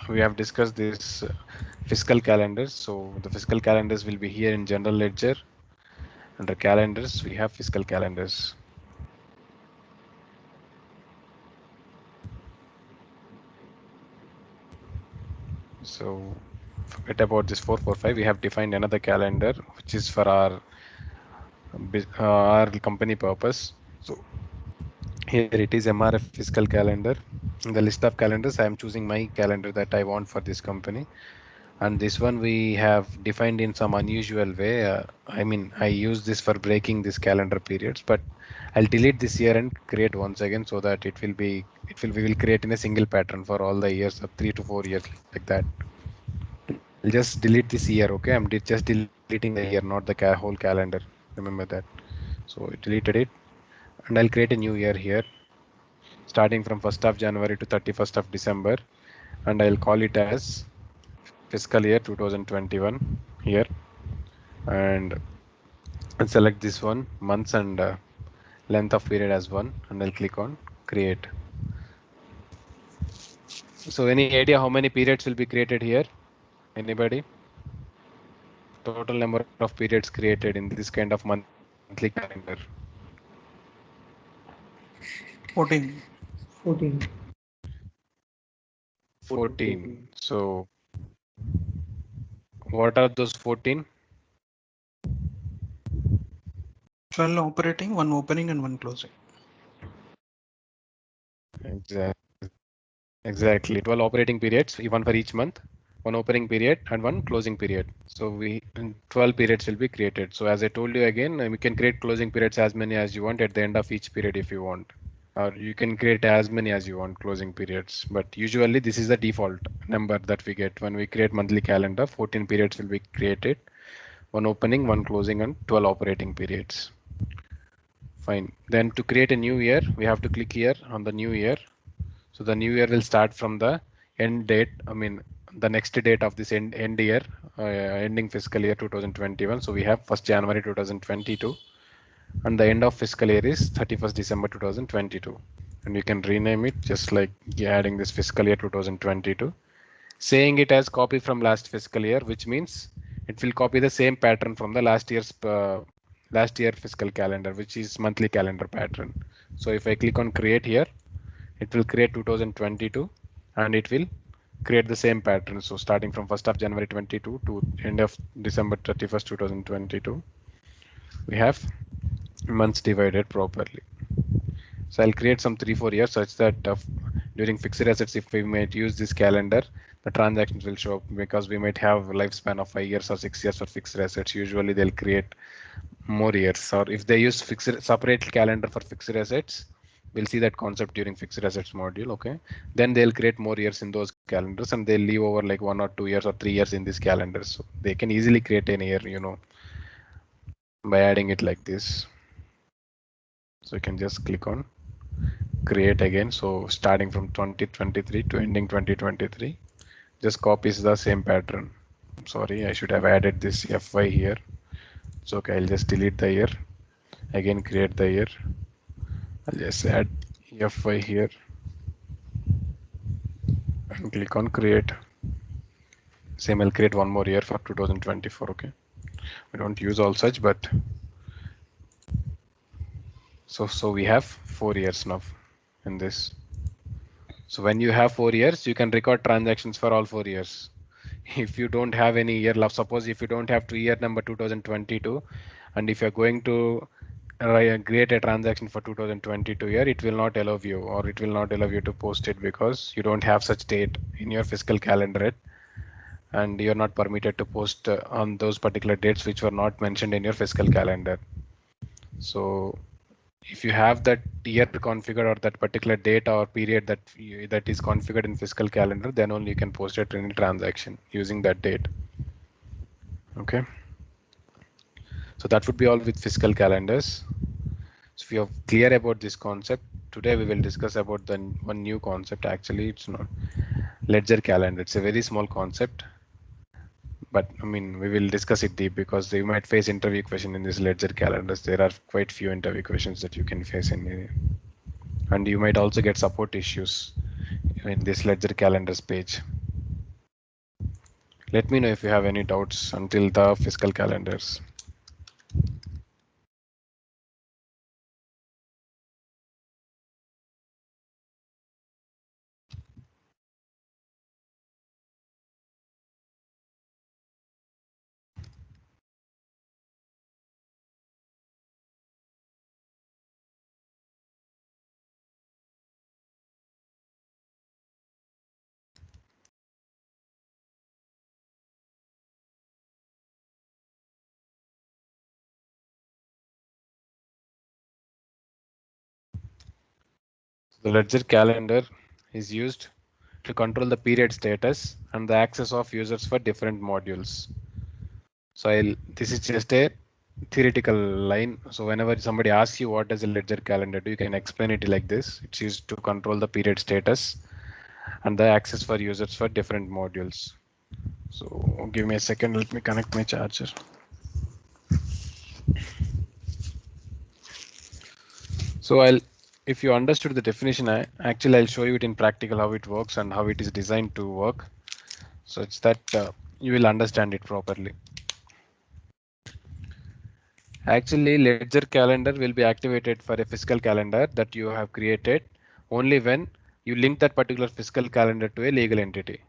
we have discussed this fiscal calendars. So the fiscal calendars will be here in general ledger. Under calendars, we have fiscal calendars. So forget about this 445. We have defined another calendar, which is for our company purpose. So here it is MRF fiscal calendar. In the list of calendars, I am choosing my calendar that I want for this company. And this one we have defined in some unusual way. I mean, I use this for breaking this calendar periods, but I'll delete this year and create once again so that we will create in a single pattern for all the years of 3 to 4 years like that. I'll just delete this year. Okay, I'm just deleting the year, not the whole calendar. Remember that. So I deleted it, and I'll create a new year here, starting from 1st of January to 31st of December, and I'll call it as fiscal year 2021 here, and select this one, months and length of period as 1, and I'll click on create. So any idea how many periods will be created here? Anybody? Total number of periods created in this kind of monthly calendar. 14. 14. So what are those 14? 12 operating, 1 opening and 1 closing. Exactly. 12 operating periods, one for each month, one opening period and one closing period. So 12 periods will be created. So as I told you again, we can create closing periods as many as you want at the end of each period if you want. Or you can create as many as you want closing periods. But usually this is the default number that we get when we create monthly calendar. 14 periods will be created, one opening, one closing and 12 operating periods. Fine. Then to create a new year, we have to click here on the new year. So the new year will start from the end date. I mean, the next date of this end year, ending fiscal year 2021. So we have 1st January 2022, and the end of fiscal year is 31st December 2022. And you can rename it just like adding this fiscal year 2022, saying it as copy from last fiscal year, which means it will copy the same pattern from the last year fiscal calendar, which is monthly calendar pattern. So if I click on create here, it will create 2022 and it will create the same pattern. So starting from 1st of January 22 to end of December 31st 2022, we have months divided properly. So I'll create some 3-4 years such that during fixed assets, if we might use this calendar, the transactions will show up because we might have a lifespan of 5 years or 6 years for fixed assets. Usually they'll create more years, or if they use separate calendar for fixed assets, we'll see that concept during fixed assets module. Okay, then they'll create more years in those calendars and they'll leave over like 1 or 2 years or 3 years in these calendars. So they can easily create an year, by adding it like this. So you can just click on create again. So starting from 2023 to ending 2023, just copies the same pattern. Sorry, I should have added this FY here. So okay, I'll just delete the year, again create the year. I'll just add FY here and click on create. Same, I'll create one more year for 2024. Okay, we don't use all such, but so we have 4 years now in this. So when you have 4 years, you can record transactions for all 4 years. If you don't have any year left, suppose if you don't have year number 2022, and if you're going to create a transaction for 2022 year, it will not allow you, or it will not allow you to post it because you don't have such date in your fiscal calendar yet, and you're not permitted to post on those particular dates which were not mentioned in your fiscal calendar. So if you have that year configured or that particular date or period that is configured in fiscal calendar, then only you can post a any transaction using that date. Okay, so that would be all with fiscal calendars. So if you're clear about this concept, today we will discuss about the one new concept. Actually, it's not ledger calendar. It's a very small concept, but I mean, we will discuss it deep because you might face interview question in these ledger calendars. There are quite few interview questions that you can face in, and you might also get support issues in this ledger calendars page. Let me know if you have any doubts until the fiscal calendars. The ledger calendar is used to control the period status and the access of users for different modules. So this is just a theoretical line. So whenever somebody asks you what does a ledger calendar do, you can explain it like this. It's used to control the period status and the access for users for different modules. So give me a second. Let me connect my charger. So if you understood the definition, actually I'll show you it in practical how it works and how it is designed to work. So it's that you will understand it properly. Actually, ledger calendar will be activated for a fiscal calendar that you have created only when you link that particular fiscal calendar to a legal entity.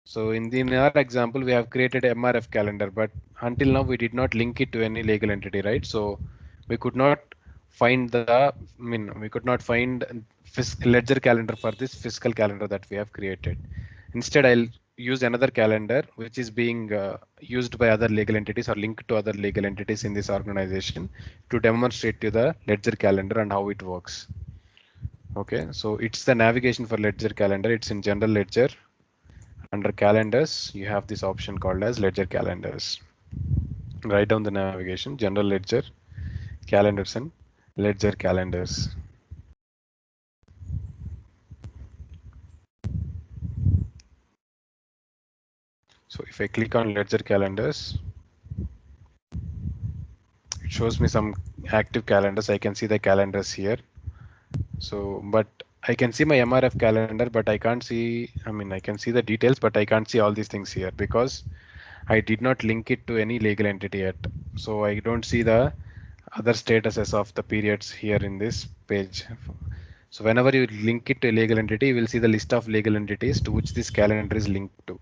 So in our example, we have created MRF calendar, but until now we did not link it to any legal entity, right? So we could not find we could not find ledger calendar for this fiscal calendar that we have created. Instead, I'll use another calendar which is being used by other legal entities or linked to other legal entities in this organization to demonstrate to the ledger calendar and how it works. Okay, so it's the navigation for ledger calendar. It's in general ledger. Under calendars, you have this option called as ledger calendars. Write down the navigation, general ledger, calendars and ledger calendars. So if I click on ledger calendars, it shows me some active calendars. I can see the calendars here. So, but I can see my MRF calendar, but I can't see, I can see the details, but I can't see all these things here because I did not link it to any legal entity yet. So I don't see the other statuses of the periods here in this page. So whenever you link it to a legal entity, you will see the list of legal entities to which this calendar is linked to.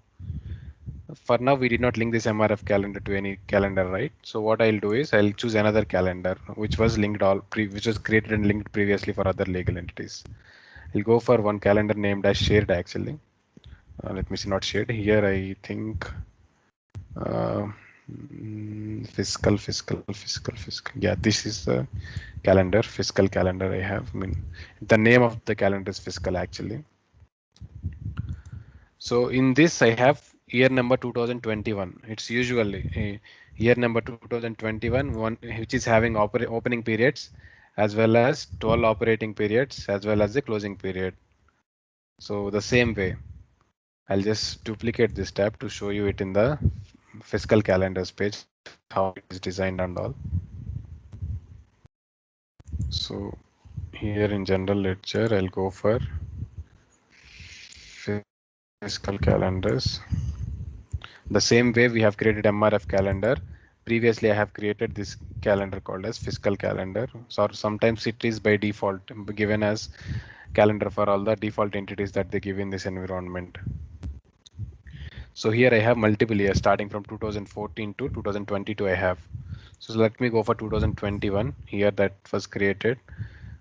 For now, we did not link this MRF calendar to any calendar, right? So what I'll do is I'll choose another calendar which was which was created and linked previously for other legal entities. I'll go for one calendar named as shared actually. Let me see, not shared. Here I think uh, fiscal. Yeah, this is the fiscal calendar I have. The name of the calendar is fiscal actually. So in this I have year number 2021. It's usually year number 2021, one which is having opening periods as well as 12 operating periods as well as the closing period. So the same way, I'll just duplicate this tab to show you it in the fiscal calendars page, how it is designed and all. So here in general ledger, I'll go for fiscal calendars. The same way we have created MRF calendar. Previously, I have created this calendar called as fiscal calendar. So sometimes it is by default given as calendar for all the default entities that they give in this environment. So here I have multiple years starting from 2014 to 2022 I have. So let me go for 2021 here that was created.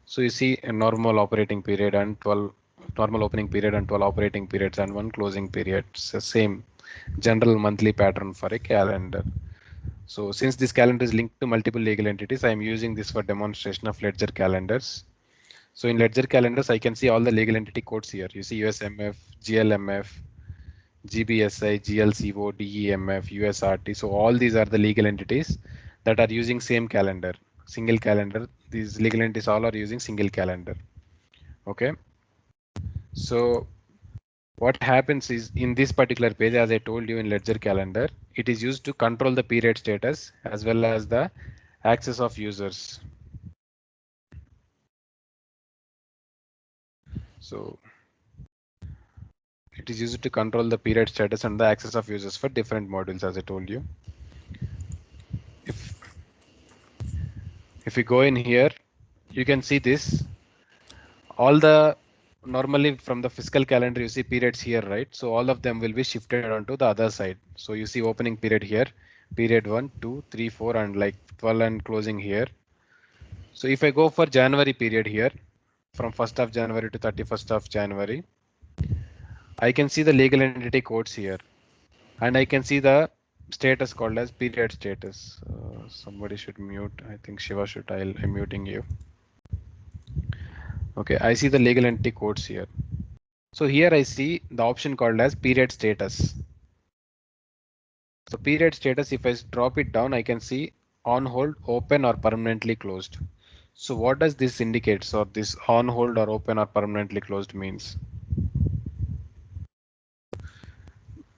So you see a normal operating period and 12 normal opening period and 12 operating periods and one closing period. So same general monthly pattern for a calendar. So since this calendar is linked to multiple legal entities, I am using this for demonstration of ledger calendars. So in ledger calendars, I can see all the legal entity codes here. You see USMF, GLMF, GBSI, GLCO, DEMF, USRT. So all these are the legal entities that are using same calendar, single calendar. These legal entities all are using single calendar. Okay. So what happens is in this particular page, as I told you in ledger calendar, it is used to control the period status as well as the access of users. So It is used to control the period status and the access of users for different modules, as I told you. If if we go in here, you can see this. All the normally from the fiscal calendar, you see periods here, right? So all of them will be shifted onto the other side. So you see opening period here, period 1, 2, 3, 4, and like 12 and closing here. So if I go for January period here, from 1st of January to 31st of January, I can see the legal entity codes here, and I can see the status called as period status. Somebody should mute. I think Shiva should. I'm muting you. Okay, I see the legal entity codes here. So here I see the option called as period status. So period status, if I drop it down, I can see on hold, open or permanently closed. So what does this indicate? Or this on hold or open or permanently closed means?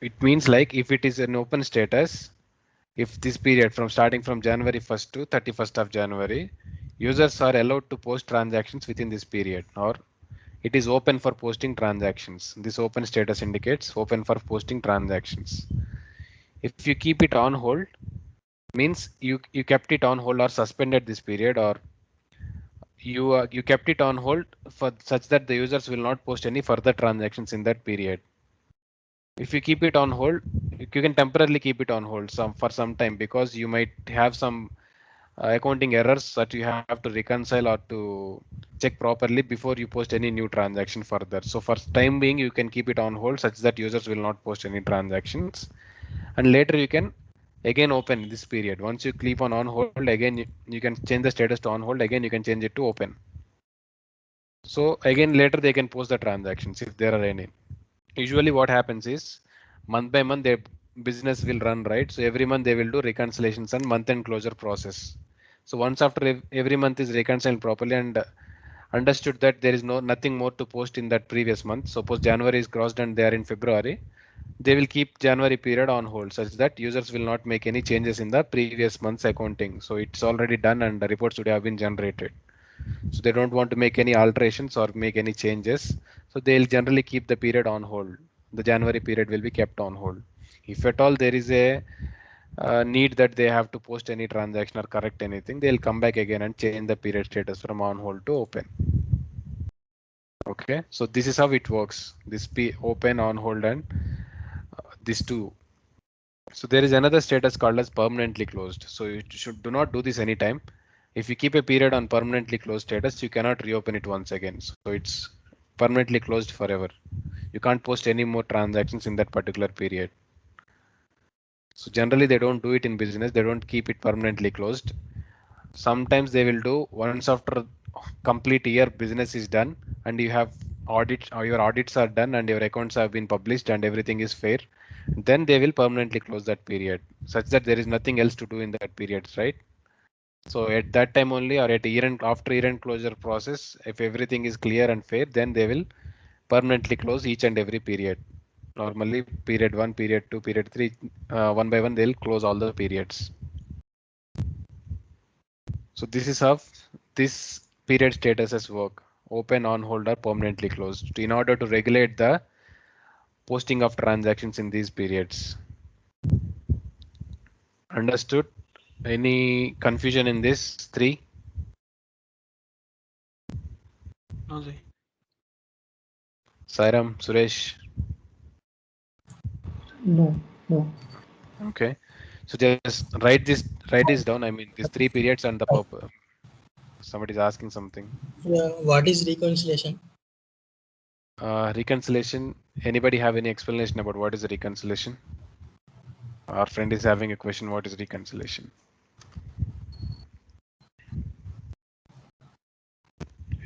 It means like if it is an open status, if this period from starting from January 1st to 31st of January, users are allowed to post transactions within this period, or it is open for posting transactions. This open status indicates open for posting transactions. If you keep it on hold, means you kept it on hold or suspended this period, or you kept it on hold for such that the users will not post any further transactions in that period. If you keep it on hold, you can temporarily keep it on hold for some time, because you might have some accounting errors that you have to reconcile or to check properly before you post any new transaction further. So for time being, you can keep it on hold such that users will not post any transactions, and later you can again open this period. Once you keep on hold again, you can change the status to on hold, again you can change it to open. So again later they can post the transactions if there are any. Usually what happens is month by month their business will run, right? So every month they will do reconciliations and month end closure process. So once after every month is reconciled properly and understood that there is nothing more to post in that previous month, suppose January is crossed and they are in February, they will keep January period on hold such that users will not make any changes in the previous month's accounting. So it's already done and the reports would have been generated. So they don't want to make any alterations or make any changes. So they'll generally keep the period on hold. The January period will be kept on hold. If at all there is a need that they have to post any transaction or correct anything, they'll come back again and change the period status from on hold to open. Okay, so this is how it works. This open, on hold, and these two. So there is another status called as permanently closed. So you should do not do this anytime. If you keep a period on permanently closed status, you cannot reopen it once again. So it's permanently closed forever. You can't post any more transactions in that particular period. So generally they don't do it in business. They don't keep it permanently closed. Sometimes they will do once after complete year business is done and you have audit, or your audits are done and your accounts have been published and everything is fair, then they will permanently close that period such that there is nothing else to do in that period, right? So at that time only, or at year end, after year end closure process, if everything is clear and fair, then they will permanently close each and every period. Normally period 1, period 2, period 3, one by one they'll close all the periods. So this is how this period statuses work: open, on hold, or permanently closed, in order to regulate the posting of transactions in these periods. Understood? Any confusion in this three? No, Jay. Sairam, Suresh. No, no. Okay. So just write this down. I mean, these three periods and the purpose. Somebody is asking something. Yeah, what is reconciliation? Reconciliation. Anybody have any explanation about what is a reconciliation? Our friend is having a question. What is reconciliation?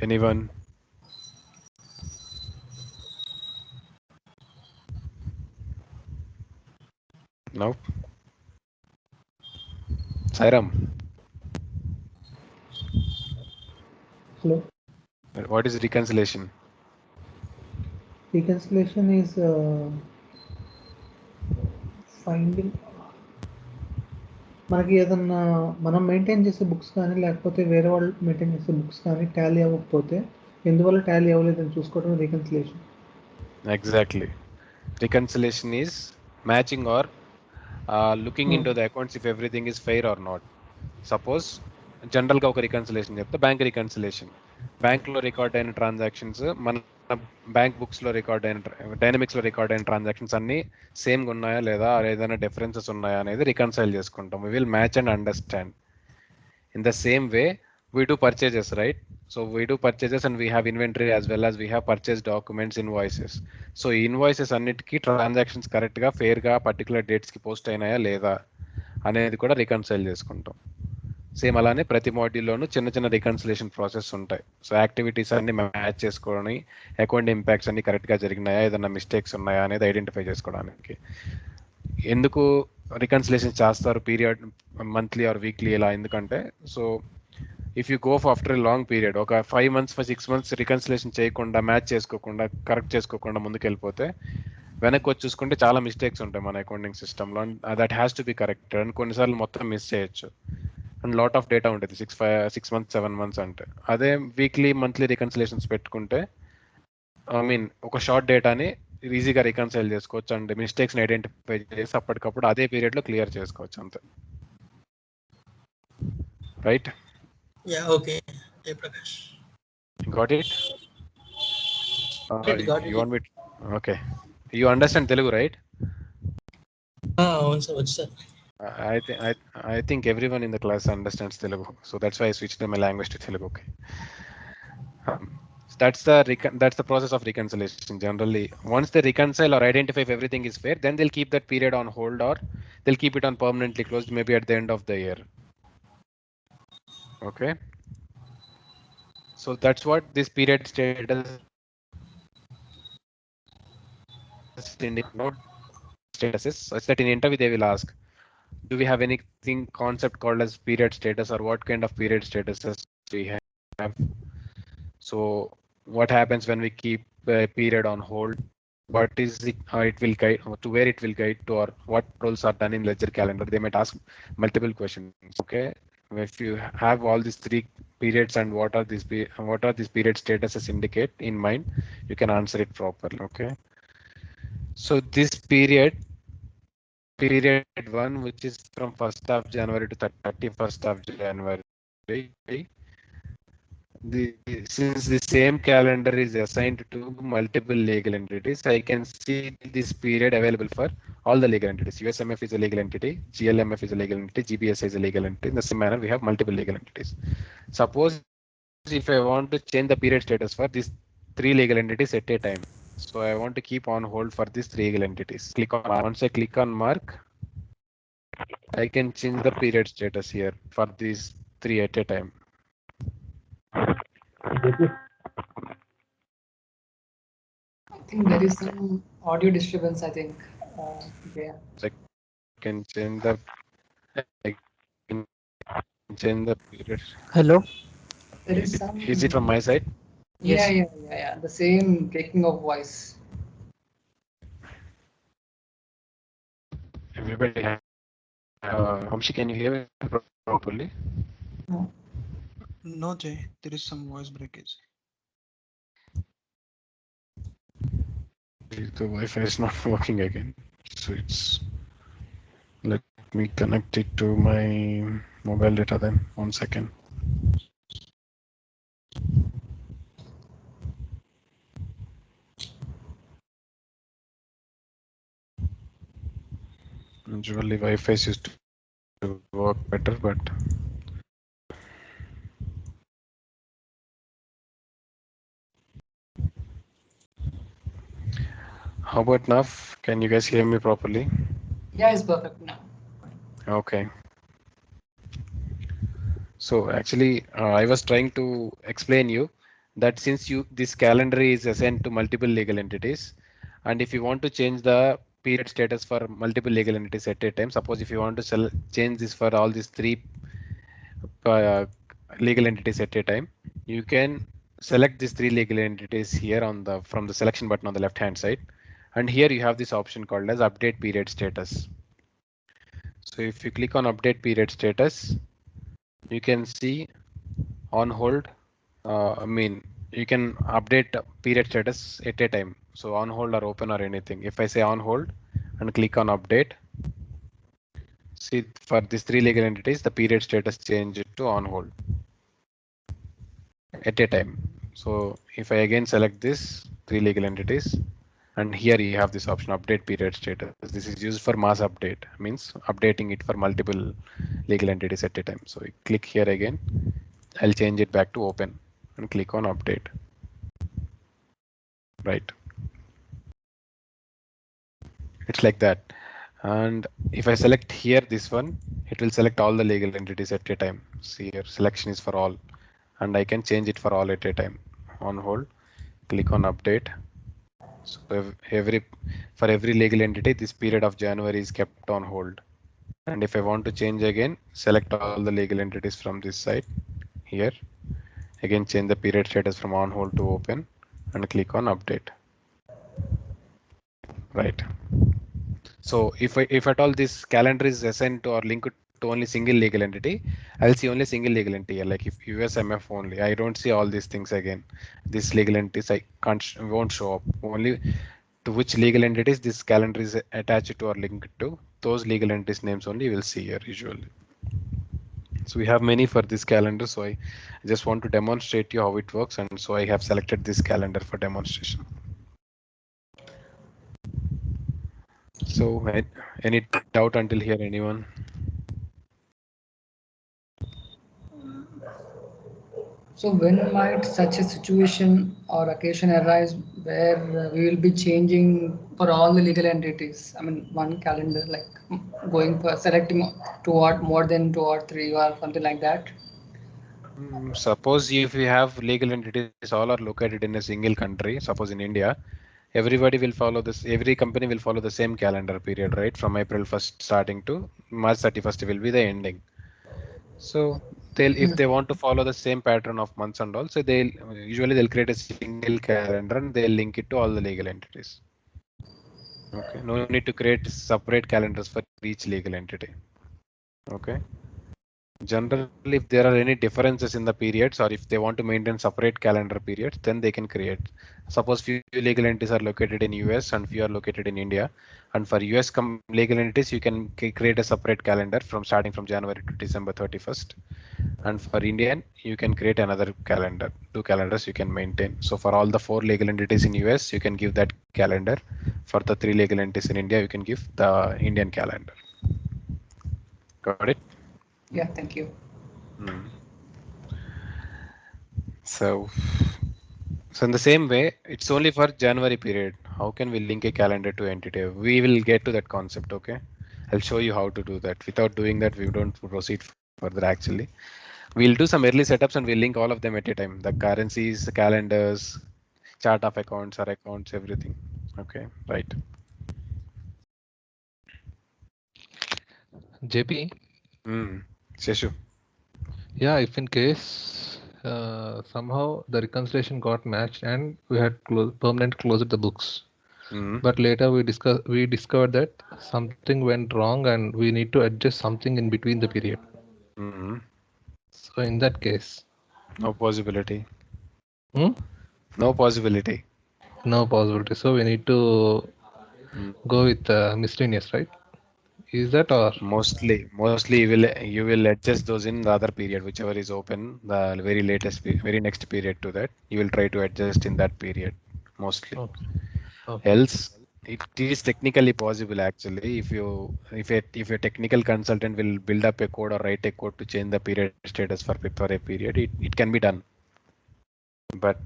Anyone? No? Sairam, Hello. what is reconciliation? Reconciliation is finding మనకి ఏదన్నా మనం maintain చేసే books కానీ లేకపోతే వేరే వాళ్ళు maintain చేసే books కానీ టాలీ అవ్వకపోతే ఎందువల్ల టాలీ అవ్వలేదని చూసుకోవడం reconciliation. Exactly. reconciliation is matching or looking into the accounts if everything is fair or not. Suppose జనరల్గా ఒక రికన్సిలేషన్ చెప్తే బ్యాంక్ రికన్సిలేషన్, బ్యాంక్లో రికార్డ్ అయిన ట్రాన్సాక్షన్స్ మన బ్యాంక్ బుక్స్లో రికార్డ్ అయిన డైనమిక్స్లో రికార్డ్ అయిన ట్రాన్సాక్షన్స్ అన్నీ సేమ్గా ఉన్నాయా లేదా, ఏదైనా డిఫరెన్సెస్ ఉన్నాయా అనేది రికన్సైల్ చేసుకుంటాం. We will match and understand. In the same way, we do purchases, right? So we do purchases and we have inventory as well as we have purchase documents, invoices. So invoices అన్నిటికీ transactions కరెక్ట్గా ఫేర్గా particular డేట్స్కి post అయినాయా లేదా అనేది కూడా reconcile చేసుకుంటాం. Same అలానే ప్రతి మాడ్యూల్లోనూ చిన్న చిన్న రికన్సిలేషన్ ప్రాసెస్ ఉంటాయి. సో యాక్టివిటీస్ అన్ని మ్యాచ్ చేసుకొని అకౌంట్ ఇంపాక్ట్స్ అన్ని కరెక్ట్గా జరిగినాయా, ఏదైనా మిస్టేక్స్ ఉన్నాయా అనేది ఐడెంటిఫై చేసుకోవడానికి. ఎందుకు రికన్సిలేషన్ చేస్తారు పీరియడ్ మంత్లీ ఆర్ వీక్లీ ఇలా ఎందుకంటే, so if you go after a long period ఒక 5 months 6 months రికన్సిలేషన్ చేయకుండా మ్యాచ్ చేసుకోకుండా కరెక్ట్ చేసుకోకుండా ముందుకు వెళ్ళిపోతే వెనక్కి వచ్చి చూసుకుంటే చాలా మిస్టేక్స్ ఉంటాయి మన అకౌంటింగ్ సిస్టంలో. That has to be corrected and కొన్నిసార్లు మొత్తం మిస్ చేయొచ్చు అండ్ లాట్ ఆఫ్ డేటా ఉంటుంది 6 months 7 months అంటే. అదే వీక్లీ మంత్లీ రికన్సిలేషన్స్ పెట్టుకుంటే ఐ మీన్ ఒక షార్ట్ డేటాని ఈజీగా రికన్సైల్ చేసుకోవచ్చు అండ్ మిస్టేక్స్ని ఐడెంటిఫై చేసి అప్పటికప్పుడు అదే పీరియడ్లో క్లియర్ చేసుకోవచ్చు అంతే. Right? Yeah, okay. Hey, Prakash. Got it? Got You it. want me to? Okay. You understand Telugu, right? అవును సార్ వచ్చు sir. I think everyone in the class understands Telugu, so that's why I switched my language to Telugu. Okay. Um, that's the process of reconciliation. Generally, once they reconcile or identify if everything is fair, then they'll keep that period on hold or they'll keep it on permanently closed, maybe at the end of the year. Okay. So that's what this period status note status is, such that in interview they will ask, do we have anything concept called as period status or what kind of period statuses we have? So what happens when we keep a period on hold? What is it? It will guide to where it will guide to, or what roles are done in ledger calendar. They might ask multiple questions. Okay, if you have all these 3 periods and what are these period statuses indicate in mind, you can answer it properly. Okay, so this period 1, which is from 1st of January to 31st of January. Since the same calendar is assigned to multiple legal entities, I can see this period available for all the legal entities. USMF is a legal entity, GLMF is a legal entity, GBS is a legal entity. In the same manner, we have multiple legal entities. Suppose if I want to change the period status for these 3 legal entities at a time, so I want to keep on hold for these 3 legal entities. Once I click on mark, I can change the period status here for these 3 at a time. I think there is some audio disturbance, I think. Yeah. I can change the period. Hello. There is some. Is it from my side? Yeah. The same breaking of voice. Everybody Hamshi, can you hear me properly? No, Jay, there is some voice breakage. The Wi-Fi is not working again, so it's, let me connect it to my mobile data then. 1 second. Usually Wi-Fi used to work better, but how about now? Can you guys hear me properly? Yeah, it's perfect now. Okay. So actually, I was trying to explain you that since this calendar is assigned to multiple legal entities, and if you want to change the period status for multiple legal entities at a time, suppose if you want to change this for all these 3 legal entities at a time, you can select these 3 legal entities here from the selection button on the left hand side, and here you have this option called as update period status. So if you click on update period status, you can see on hold. I mean, you can update period status at a time. So on hold or open or anything. If I say on hold and click on update, see for these three legal entities, the period status changed to on hold at a time. So if I again select this three legal entities, and here you have this option update period status. This is used for mass update, means updating it for multiple legal entities at a time. So you click here again, I'll change it back to open and click on update. Right. It's like that. And if I select here this one, it will select all the legal entities at a time. See here, selection is for all, and I can change it for all at a time. On hold, click on update. So every for every legal entity, this period of January is kept on hold. And if I want to change again, select all the legal entities from this side here. Again, change the period status from on hold to open and click on update. Right. So if at all this calendar is assigned to or linked to only single legal entity, I'll see only single legal entity here. Like if USMF only, I don't see all these things again. These legal entities I can't won't show up. Only to which legal entities this calendar is attached to or linked to, those legal entities names only you will see here usually. So we have many for this calendar. So I just want to demonstrate you how it works, and so I have selected this calendar for demonstration. So any doubt until here, anyone? So when might such a situation or occasion arise where we will be changing for all the legal entities? I mean, one calendar, like going for selecting two or more than two or three or something like that. Suppose if you have legal entities all are located in a single country, suppose in India, everybody will follow this, every company will follow the same calendar period, right? From April 1st starting to March 31st will be the ending. So they'll, if they want to follow the same pattern of months and all, so they'll create a single calendar and they'll link it to all the legal entities. Okay, no need to create separate calendars for each legal entity. Okay. Generally, if there are any differences in the periods or if they want to maintain separate calendar periods, then they can create. Suppose few legal entities are located in US and few are located in India. And for US legal entities, you can create a separate calendar from starting from January to December 31st. And for Indian, you can create another calendar, two calendars you can maintain. So for all the four legal entities in US, you can give that calendar. For the three legal entities in India, you can give the Indian calendar. Got it? Yeah, thank you. Mm. So, so in the same way, it's only for January period. How can we link a calendar to entity? We will get to that concept, okay? I'll show you how to do that. Without doing that, we don't proceed further actually. We'll do some early setups and we'll link all of them at a time. The currencies, the calendars, chart of accounts, or accounts, everything. Okay, right. JP, Sheshu. yeah, if in case somehow the reconciliation got matched and we had permanent closed the books, but later we discovered that something went wrong and we need to adjust something in between the period. So in that case, No possibility. hmm? No possibility. No possibility. So we need to Mm. go with miscellaneous, right? Is that or Mostly you will adjust those in the other period, whichever is open, the very latest, very next period to that. You will try to adjust in that period mostly. okay? Okay. Else, it is technically possible actually. If a technical consultant will build up a code or write a code to change the period status for a period, it can be done. But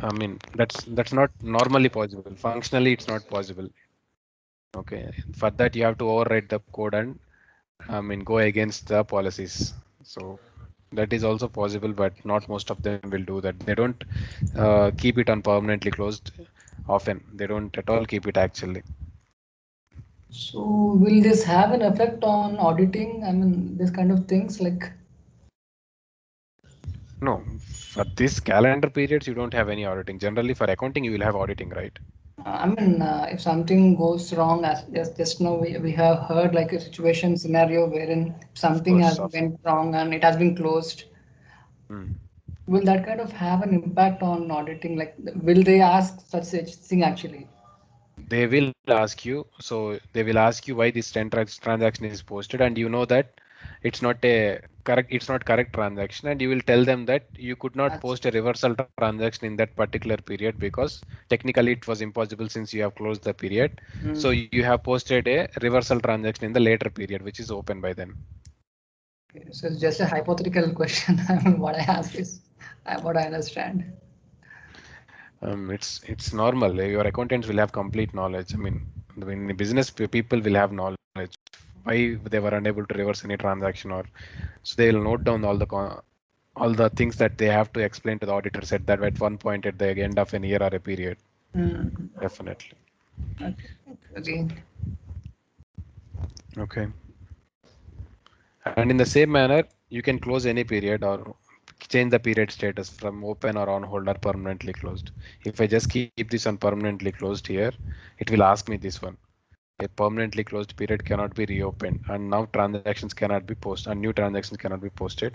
I mean that's not normally possible. Functionally, it's not possible. Okay, for that you have to overwrite the code and go against the policies. So that is also possible, but not most of them will do that. They don't keep it on permanently closed often. They don't at all keep it actually. So will this have an effect on auditing? I mean, this kind of things like. No, for this calendar periods, you don't have any auditing. Generally, for accounting, you will have auditing, right? I mean, if something goes wrong, as just now we have heard like a situation scenario wherein Of something course, has of went wrong and it has been closed. mm. Will that kind of have an impact on auditing? Like, will they ask such a thing actually? they will ask you. So they will ask you why this transaction is posted, and you know that it's not correct transaction, and you will tell them that you could not post a reversal transaction in that particular period because technically it was impossible since you have closed the period. So you have posted a reversal transaction in the later period, which is open by then. So it's just a hypothetical question. I mean, what I ask is what I understand. It's normal. Your accountants will have complete knowledge. I mean, in business, people will have knowledge why they were unable to reverse any transaction, or so they will note down all the things that they have to explain to the auditors at that at one point at the end of an year or a period. Definitely. Okay. Again. Okay. And in the same manner, you can close any period or change the period status from open or on hold or permanently closed. If I just keep this on permanently closed here, it will ask me this one. A permanently closed period cannot be reopened, and now transactions cannot be posted, and new transactions cannot be posted.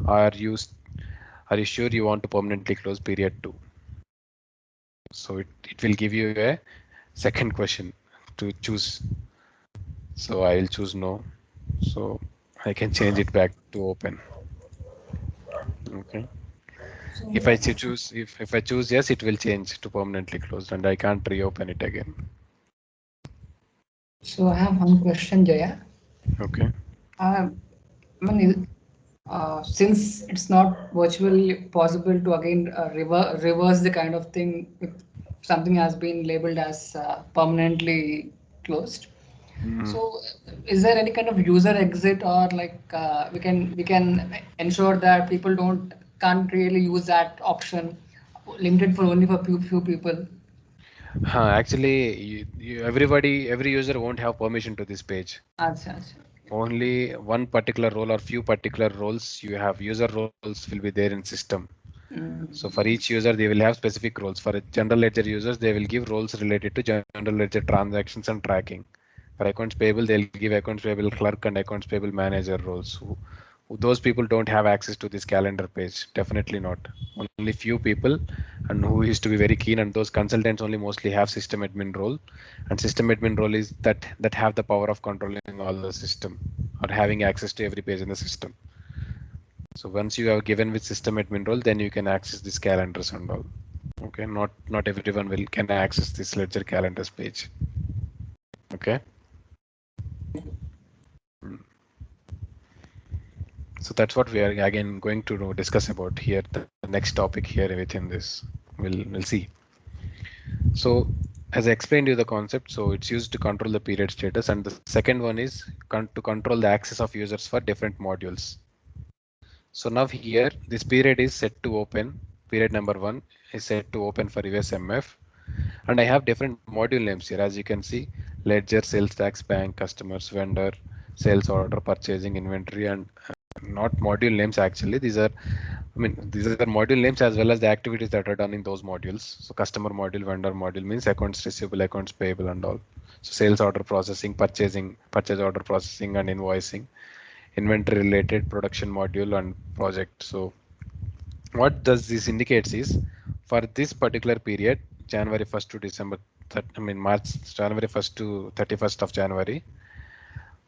Are you are you sure you want to permanently close period 2? So it will give you a second question to choose. So I will choose no. So I can change it back to open. Okay. If I choose if I choose yes, it will change to permanently closed, and I can't reopen it again. So I have one question, Jaya. Okay. I mean, since it's not virtually possible to again reverse the kind of thing if something has been labeled as permanently closed. So is there any kind of user exit, or like we can ensure that people can't really use that option, limited for only for few people? Actually, every user won't have permission to this page. Acha, acha. Only one particular role or few particular roles you have. User roles will be there in system. So for each user, they will have specific roles. For general ledger users, they will give roles related to general ledger transactions and tracking. For accounts payable, they'll give accounts payable clerk and accounts payable manager roles. Those people don't have access to this calendar page. Definitely not. Only few people, and who used to be very keen, and those consultants only mostly have system admin role. And system admin role is that have the power of controlling all the system or having access to every page in the system. So once you are given with system admin role, then you can access this calendars and all. Okay, not everyone can access this ledger calendars page. Okay. So that's what we are again going to discuss about here. The next topic here within this, we'll see. So as I explained you the concept, so it's used to control the period status, and the second one is to control the access of users for different modules. So now here this period is set to open. Period number 1 is set to open for USMF, and I have different module names here. As you can see, ledger, sales tax, bank, customers, vendor, sales order, purchasing, inventory, and not module names actually. These are module names as well as the activities that are done in those modules. So customer module, vendor module means accounts receivable, accounts payable, and all. So sales order processing, purchase order processing, and invoicing, inventory related, production module, and project. So what does this indicates is for this particular period, January 1st to January 1st to 31st of January,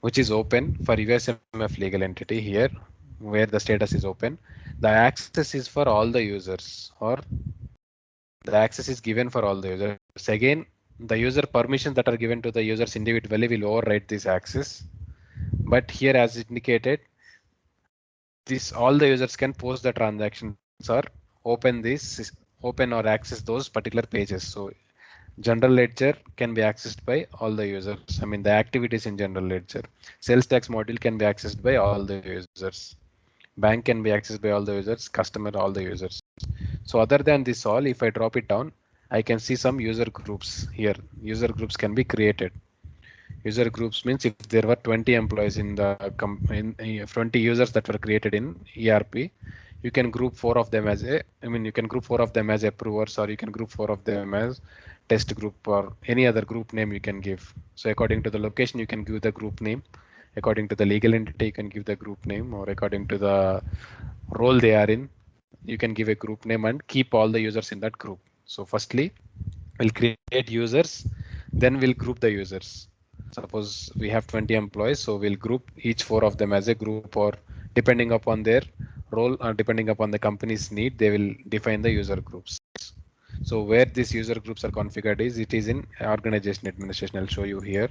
which is open for USMF legal entity here, where the status is open. The access is for all the users, or the access is given for all the users. Again, the user permissions that are given to the users individually will override this access. But here, as indicated, this all the users can post the transactions or open or access those particular pages. So general ledger can be accessed by all the users. I mean the activities in general ledger. Sales tax module can be accessed by all the users. Bank can be accessed by all the users. Customer, all the users. So other than this all, if I drop it down, I can see some user groups here. User groups can be created. User groups means if there were 20 employees in the 20 users that were created in ERP, you can group four of them as you can group four of them as approvers, or you can group four of them as test group, or any other group name you can give. So according to the location, you can give the group name. According to the legal entity, you can give the group name, or according to the role they are in, you can give a group name and keep all the users in that group. So firstly, we'll create users. Then we'll group the users. Suppose we have 20 employees, so we'll group each 4 of them as a group, or depending upon their role or depending upon the company's need, they will define the user groups. So where these user groups are configured is it is in organization administration. I'll show you here.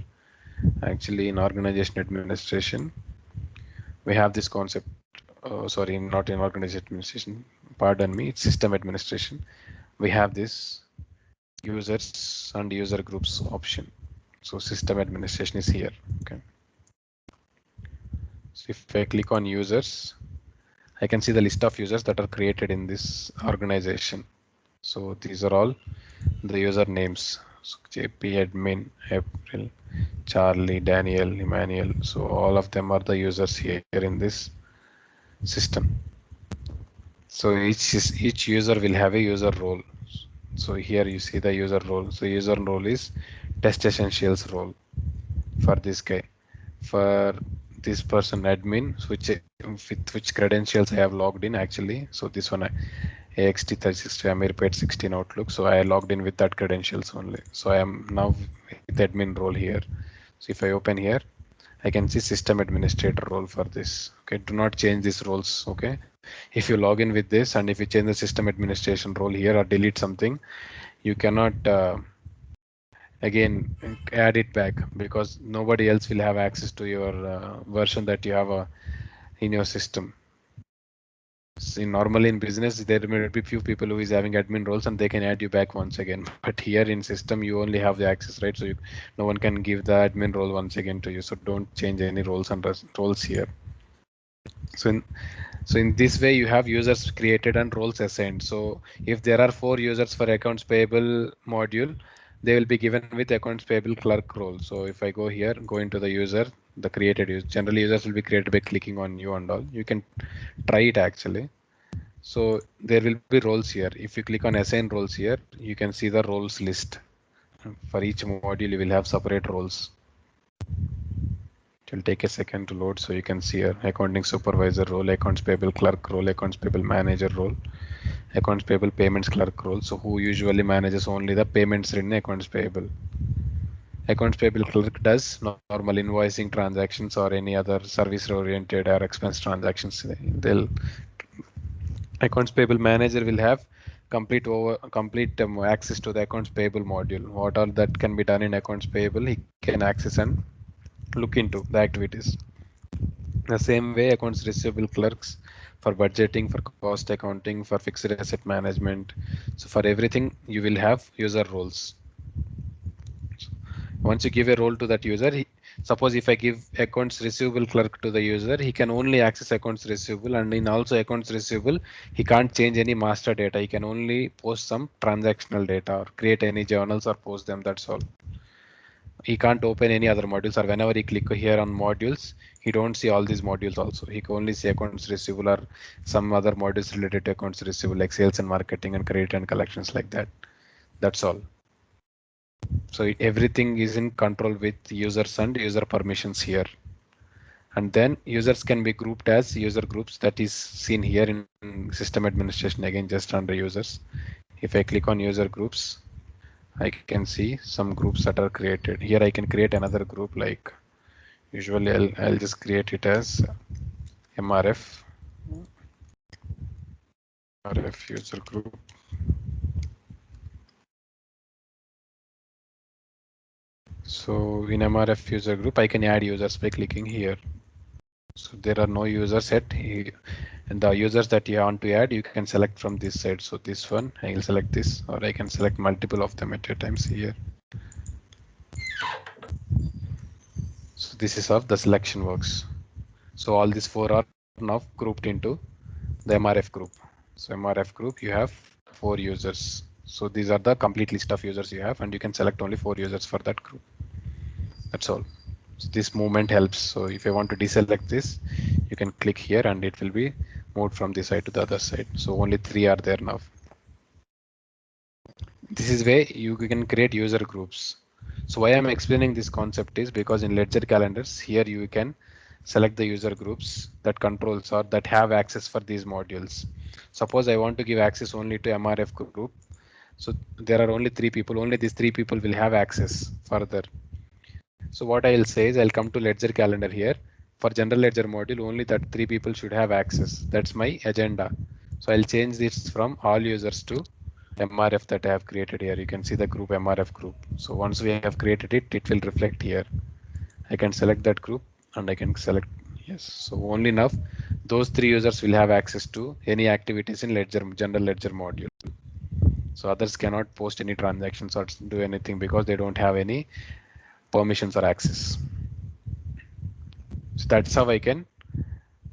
Actually, in organization administration, we have this concept. Sorry, not in organization administration. Pardon me. It's system administration. We have this users and user groups option. So system administration is here. Okay. So if I click on users, I can see the list of users that are created in this organization. So these are all the user names. So JP, admin, April, Charlie, Daniel, Emmanuel. So all of them are the users here in this system. So each user will have a user role. So here you see the user role. So user role is test essentials role for this guy. For this person admin, with which credentials I have logged in actually. So this one AXT360 Amirpet 16 Outlook. So I logged in with that credentials only. So I am now with admin role here. So if I open here, I can see system administrator role for this. Okay, do not change these roles. Okay, if you log in with this and if you change the system administration role here or delete something, you cannot again add it back because nobody else will have access to your version that you have in your system. See, normally in business there may be few people who is having admin roles and they can add you back once again, but here in system you only have the access, right? So no one can give the admin role once again to you, so don't change any roles and roles here. So in this way you have users created and roles assigned. So if there are 4 users for accounts payable module, they will be given with accounts payable clerk role. So if I go here, go into the user, the created user, generally users will be created by clicking on new and all. You can try it actually. So there will be roles here. If you click on assign roles here, you can see the roles list. For each module, you will have separate roles. It will take a second to load, so you can see here accounting supervisor role, accounts payable clerk role, accounts payable manager role, accounts payable payments clerk role. So who usually manages only the payments in accounts payable. Accounts payable clerk does normal invoicing transactions or any other service oriented or expense transactions. They'll accounts payable manager will have complete access to the accounts payable module. What all that can be done in accounts payable, he can access and look into the activities. The same way accounts receivable clerks for budgeting, for cost accounting, for fixed asset management. So for everything you will have user roles. Once you give a role to that user, suppose if I give accounts receivable clerk to the user, he can only access accounts receivable, and in also accounts receivable, he can't change any master data. He can only post some transactional data or create any journals or post them. That's all. He can't open any other modules, or whenever he click here on modules, he don't see all these modules also. He can only see accounts receivable or some other modules related to accounts receivable like sales and marketing and credit and collections like that. That's all. So everything is in control with users and user permissions here. And then users can be grouped as user groups, that is seen here in system administration again, just under users. If I click on user groups, I can see some groups that are created. Here I can create another group, like usually I'll just create it as MRF user group. So in MRF user group, I can add users by clicking here. So there are no users set, and the users that you want to add, you can select from this side. So this one, I will select this, or I can select multiple of them at a time. See here. So this is how the selection works. So all these 4 are now grouped into the MRF group. So MRF group, you have 4 users. So these are the complete list of users you have, and you can select only 4 users for that group. That's all. So this movement helps. So if I want to deselect this, you can click here and it will be moved from this side to the other side. So only 3 are there now. This is where you can create user groups. So why I'm explaining this concept is because in Ledger calendars, here you can select the user groups that controls or that have access for these modules. Suppose I want to give access only to MRF group. So there are only 3 people. Only these 3 people will have access further. So what I'll say is I'll come to ledger calendar here. For general ledger module, only that 3 people should have access. That's my agenda. So I'll change this from all users to MRF that I have created here. You can see the group MRF group. So once we have created it, it will reflect here. I can select that group and I can select yes. So only now those 3 users will have access to any activities in ledger general ledger module. So others cannot post any transactions or do anything because they don't have any permissions or access. So that's how I can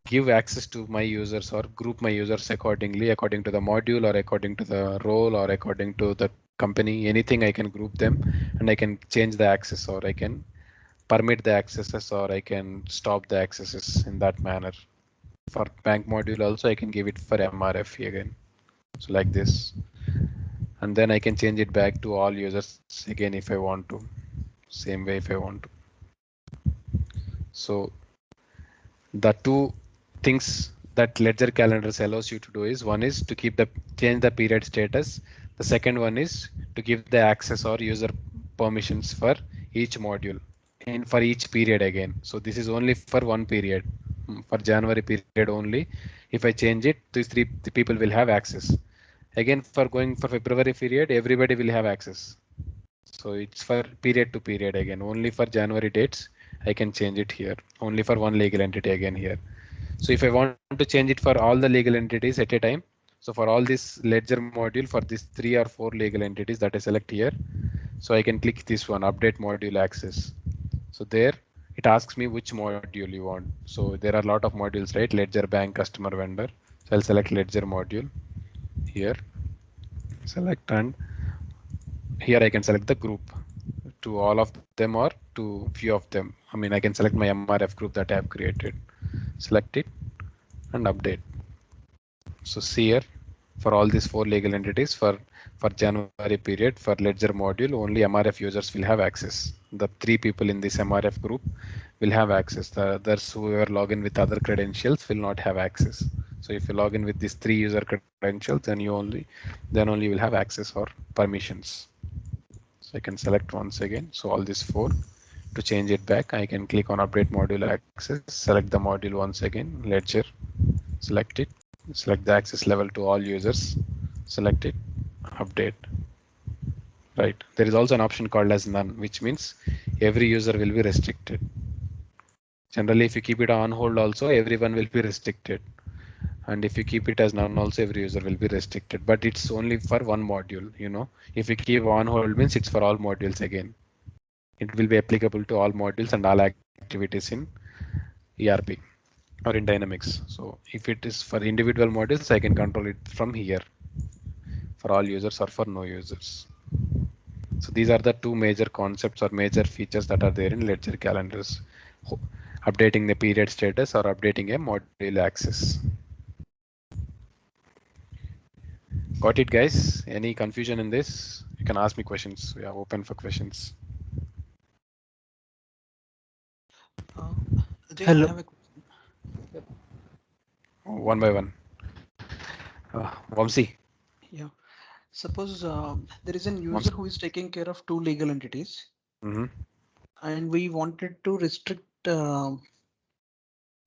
give access to my users or group my users accordingly, according to the module or according to the role or according to the company. Anything I can group them and I can change the access or I can permit the accesses or I can stop the accesses in that manner. For bank module also I can give it for MRF again. So like this. And then I can change it back to all users again if I want to. Same way if I want to. So the two things that ledger calendars allows you to do is one is to keep the change the period status. The second one is to give the access or user permissions for each module and for each period again. So this is only for one period. For January period only. If I change it, these three the people will have access. Again, for going for February period, everybody will have access. So it's for period to period again. Only for January dates, I can change it here. Only for one legal entity again here. So if I want to change it for all the legal entities at a time, so for all this ledger module for these 3 or 4 legal entities that I select here, so I can click this one, update module access. So there it asks me which module you want. So there are a lot of modules, right? Ledger, bank, customer, vendor. So I'll select ledger module here, select, and here I can select the group to all of them or to few of them. I mean, I can select my MRF group that I have created, select it and update. So see here for all these 4 legal entities for January period for ledger module, only MRF users will have access. The 3 people in this MRF group will have access. The others who are login with other credentials will not have access. So if you log in with these 3 user credentials, then only you will have access or permissions. So I can select once again. So all these 4 to change it back, I can click on update module access, select the module once again, ledger, select it, select the access level to all users, select it, update. Right. There is also an option called as none, which means every user will be restricted. Generally, if you keep it on hold also, everyone will be restricted. And if you keep it as none also, every user will be restricted. But it's only for one module, you know. If you keep on hold means it's for all modules again. It will be applicable to all modules and all activities in ERP or in Dynamics. So if it is for individual modules, I can control it from here for all users or for no users. So these are the 2 major concepts or major features that are there in ledger calendars. Updating the period status or updating a module access. Got it, guys? Any confusion in this? You can ask me questions. We are open for questions. Ajay, Hello. I have a question. One by one. Vamsi. Yeah. Suppose there is an user who is taking care of 2 legal entities, and we wanted to restrict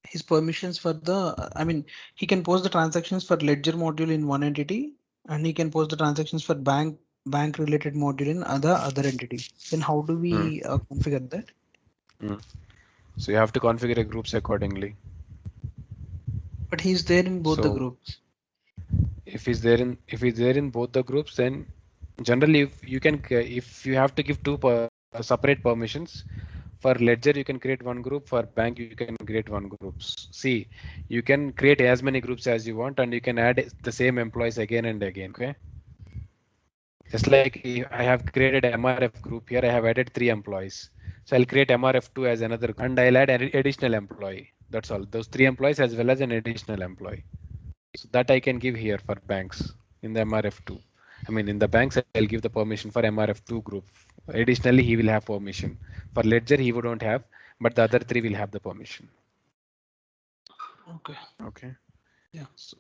his permissions for the, I mean, he can post the transactions for ledger module in one entity, and he can post the transactions for bank related module in other entity. Then how do we configure that? So you have to configure groups accordingly. But he's there in both the So groups. if he's there in both the groups, then generally if you have to give 2 separate permissions. For ledger you can create one group, for bank you can create one groups. See, you can create as many groups as you want and you can add the same employees again and again. Okay, just like I have created MRF group here, I have added 3 employees. So I'll create MRF2 as another and I'll add an additional employee. That's all. Those 3 employees as well as an additional employee. So that I can give here for banks in the MRF2. I mean, in the banks, I'll give the permission for MRF2 group. Additionally, he will have permission. For Ledger, he wouldn't have, but the other 3 will have the permission. Okay. Okay. Yeah. So,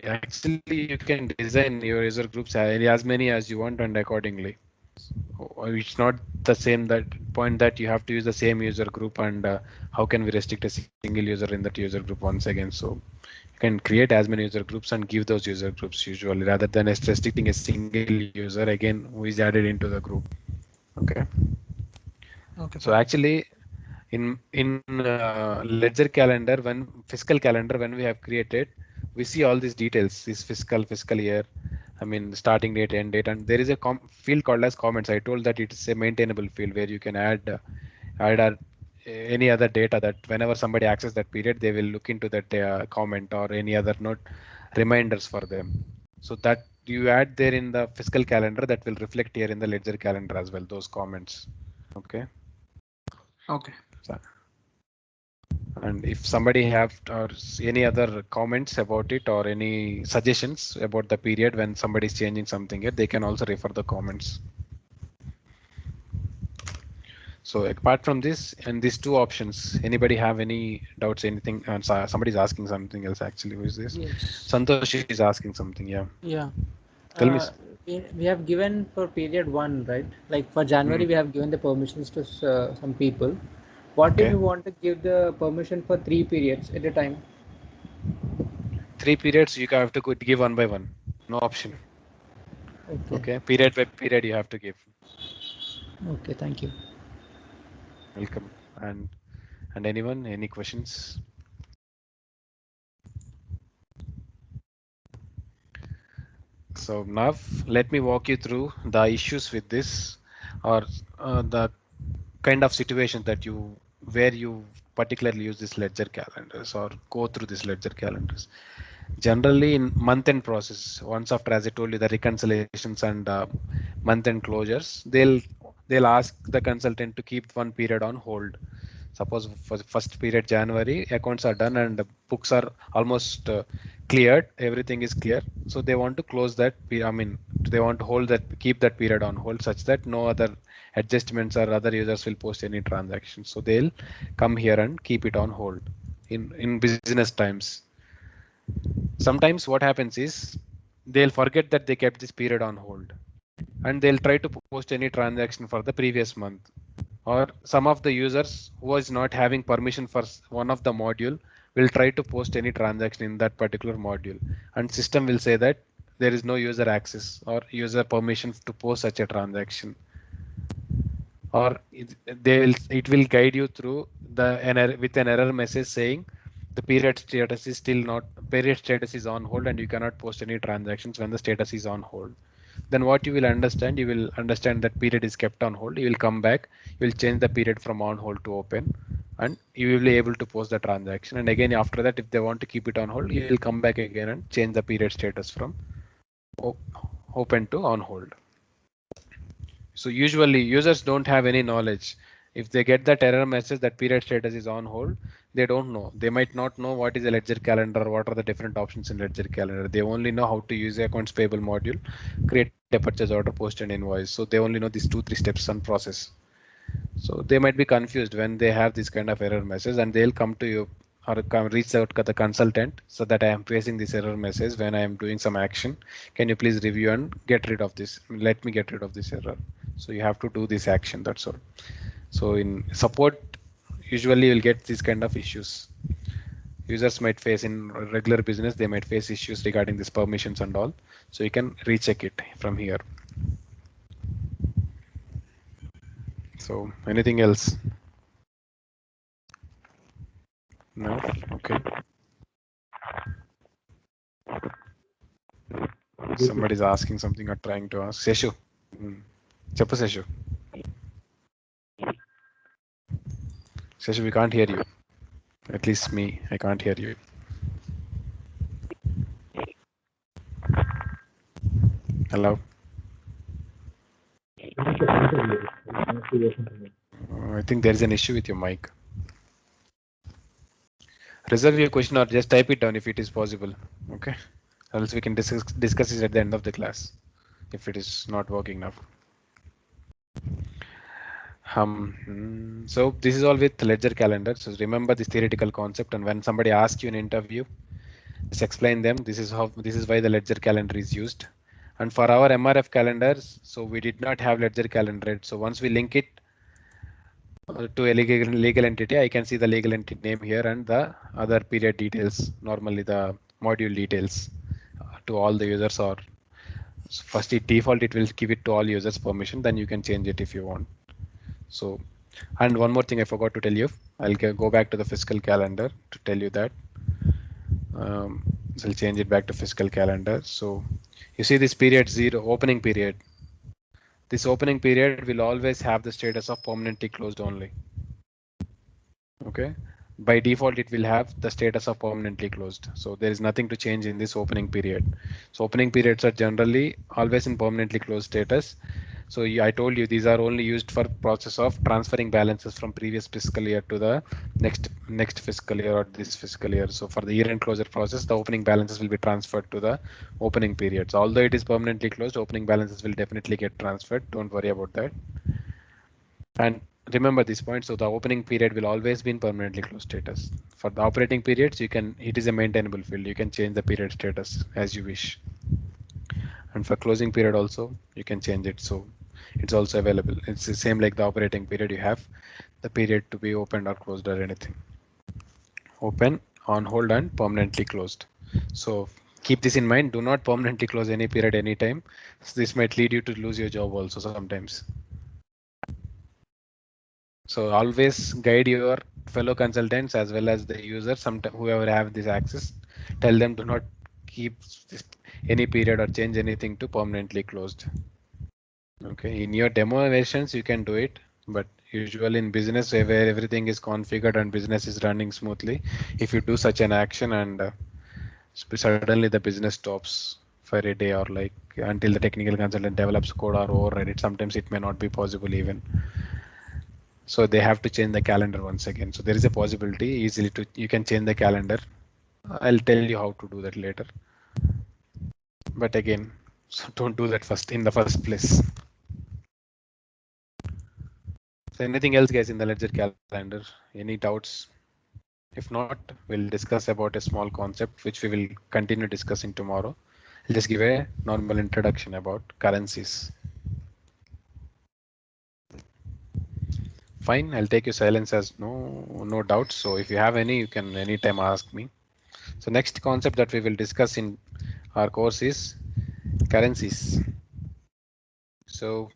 actually, you can design your user groups as many as you want and accordingly. It's not the same that point that you have to use the same user group and how can we restrict a single user in that user group once again. So you can create as many user groups and give those user groups usually rather than restricting a single user again who is added into the group. Okay. Okay, So fine. actually in ledger calendar, when fiscal calendar, when we have created, we see all these details, this fiscal year, I mean starting date, end date, and there is a field called as comments. I told that it is a maintainable field where you can add any other data that whenever somebody access that period, they will look into that comment or any other note reminders for them. So that you add there in the fiscal calendar, that will reflect here in the ledger calendar as well, those comments. Okay. Okay. So, and if somebody have or any other comments about it or any suggestions about the period when somebody is changing something here, they can also refer the comments. So apart from this and these two options, anybody have any doubts, anything? And somebody's asking something else actually. Who is this? Yes. Santosh is asking something. Yeah. Yeah. Tell me. We have given for period one, right? Like for Hmm. January, we have given the permissions to some people. What if Okay. you want to give the permission for 3 periods at a time? 3 periods you have to give one by one. No option. Okay. Okay. Period by period you have to give. Okay. Thank you. Welcome. And anyone, any questions? So now let me walk you through the issues with this or the kind of situations that you where you particularly use this ledger calendars or go through this ledger calendars. Generally in month-end process, once after, as I told you, the reconciliations and month-end closures, they'll ask the consultant to keep one period on hold. Suppose for the first period January, accounts are done and the books are almost cleared, everything is clear. So they want to close that. I mean, they want to hold that, keep that period on hold such that no other adjustments or other users will post any transactions. So they'll come here and keep it on hold in business times. Sometimes what happens is they'll forget that they kept this period on hold and they'll try to post any transaction for the previous month. Or some of the users who is not having permission for one of the module will try to post any transaction in that particular module, and system will say that there is no user access or user permission to post such a transaction. Or it will guide you through the with an error message saying the period status is on hold and you cannot post any transactions when the status is on hold. Then what you will understand that period is kept on hold. You will come back, you will change the period from on hold to open, and you will be able to post the transaction. And again, after that, if they want to keep it on hold, you will come back again and change the period status from open to on hold. So usually users don't have any knowledge. If they get that error message that period status is on hold, they don't know. They might not know what is a ledger calendar, what are the different options in ledger calendar. They only know how to use the accounts payable module, create a purchase order, post an invoice. So they only know these 2-3 steps and process. So they might be confused when they have this kind of error message and they'll come to you or come reach out to the consultant so that I am facing this error message when I am doing some action. Can you please review and get rid of this? Let me get rid of this error. So you have to do this action. That's all. So in support, usually you'll get these kind of issues. Users might face in regular business, they might face issues regarding these permissions and all. So you can recheck it from here. So anything else? No? Okay. Somebody's asking something or trying to ask. Seshu. Chappa Seshu. Seshu, we can't hear you. At least me, I can't hear you. Hello. I think there is an issue with your mic. Reserve your question or just type it down if it is possible. Okay. Else we can discuss it at the end of the class if it is not working now. So this is all with ledger calendar. So remember this theoretical concept, and when somebody asks you in interview, Just explain them. This is how, this is why the ledger calendar is used. And for our MRF calendars, so we did not have ledger calendar. So once we link it to a legal entity, I can see the legal entity name here and the other period details, normally the module details to all the users. Or first it default, it will give it to all users permission, then you can change it if you want. So, and one more thing I forgot to tell you, I'll go back to the fiscal calendar to tell you that. So I'll change it back to fiscal calendar. So you see this period 0, opening period. This opening period will always have the status of permanently closed only. Okay. By default, it will have the status of permanently closed. So there is nothing to change in this opening period. So opening periods are generally always in permanently closed status. So I told you these are only used for process of transferring balances from previous fiscal year to the next fiscal year or this fiscal year. So for the year-end closure process, the opening balances will be transferred to the opening periods. Although it is permanently closed, opening balances will definitely get transferred. Don't worry about that. And remember this point. So the opening period will always be in permanently closed status. For the operating periods, you can, it is a maintainable field. You can change the period status as you wish. And for closing period also, you can change it. So it's also available. It's the same like the operating period. You have the period to be opened or closed or anything. Open, on hold, and permanently closed. So keep this in mind. Do not permanently close any period anytime. So this might lead you to lose your job also sometimes. So always guide your fellow consultants as well as the users, whoever have this access, tell them do not keep any period or change anything to permanently closed. Okay, in your demo versions you can do it, but usually in business where everything is configured and business is running smoothly, if you do such an action and suddenly the business stops for a day or like until the technical consultant develops code or override it, sometimes it may not be possible even. So they have to change the calendar once again. So there is a possibility easily to, you can change the calendar. I'll tell you how to do that later. But again, so don't do that first in the first place. So anything else guys in the ledger calendar? Any doubts? If not, we'll discuss about a small concept which we will continue discussing tomorrow. I'll just give a normal introduction about currencies. Fine, I'll take your silence as no doubts. So if you have any, you can anytime ask me. So next concept that we will discuss in our course is currencies. So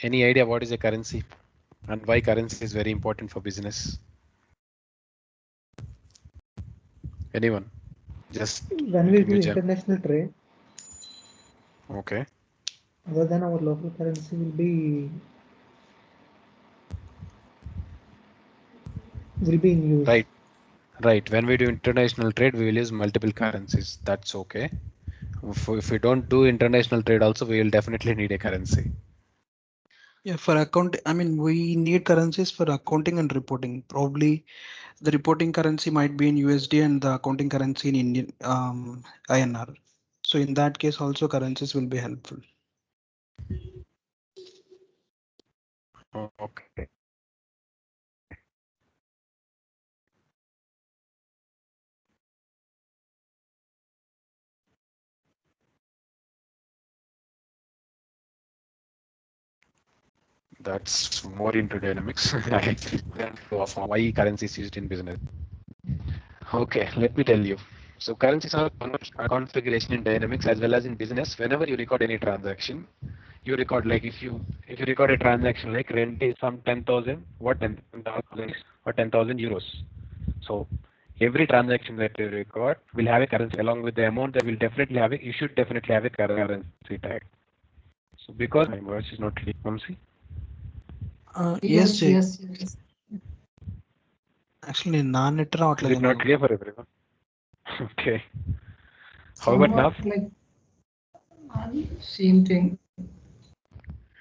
any idea what is a currency and why currency is very important for business? Anyone? Just When you we can do use them. international trade, Okay. other than our local currency will be in use. Right. When we do international trade, we will use multiple currencies. That's okay. If we don't do international trade also, we will definitely need a currency. Yeah, for account, I mean, we need currencies for accounting and reporting. Probably the reporting currency might be in USD and the accounting currency in Indian INR. So in that case, also currencies will be helpful. Okay. That's more into dynamics. Of why currency is used in business. Okay, let me tell you. So currencies are configuration in dynamics as well as in business. Whenever you record any transaction, you record like if you record a transaction like rent is some 10,000, what $10,000 or 10,000 euros. So every transaction that you record will have a currency along with the amount that will definitely have it. You should definitely have a currency tag. So because my voice is not clear, Vamsi. Yes, Yes, Jay. yes, yes. Actually, non-net Is it not clear for everyone? Okay. How about now? Somewhat like same thing.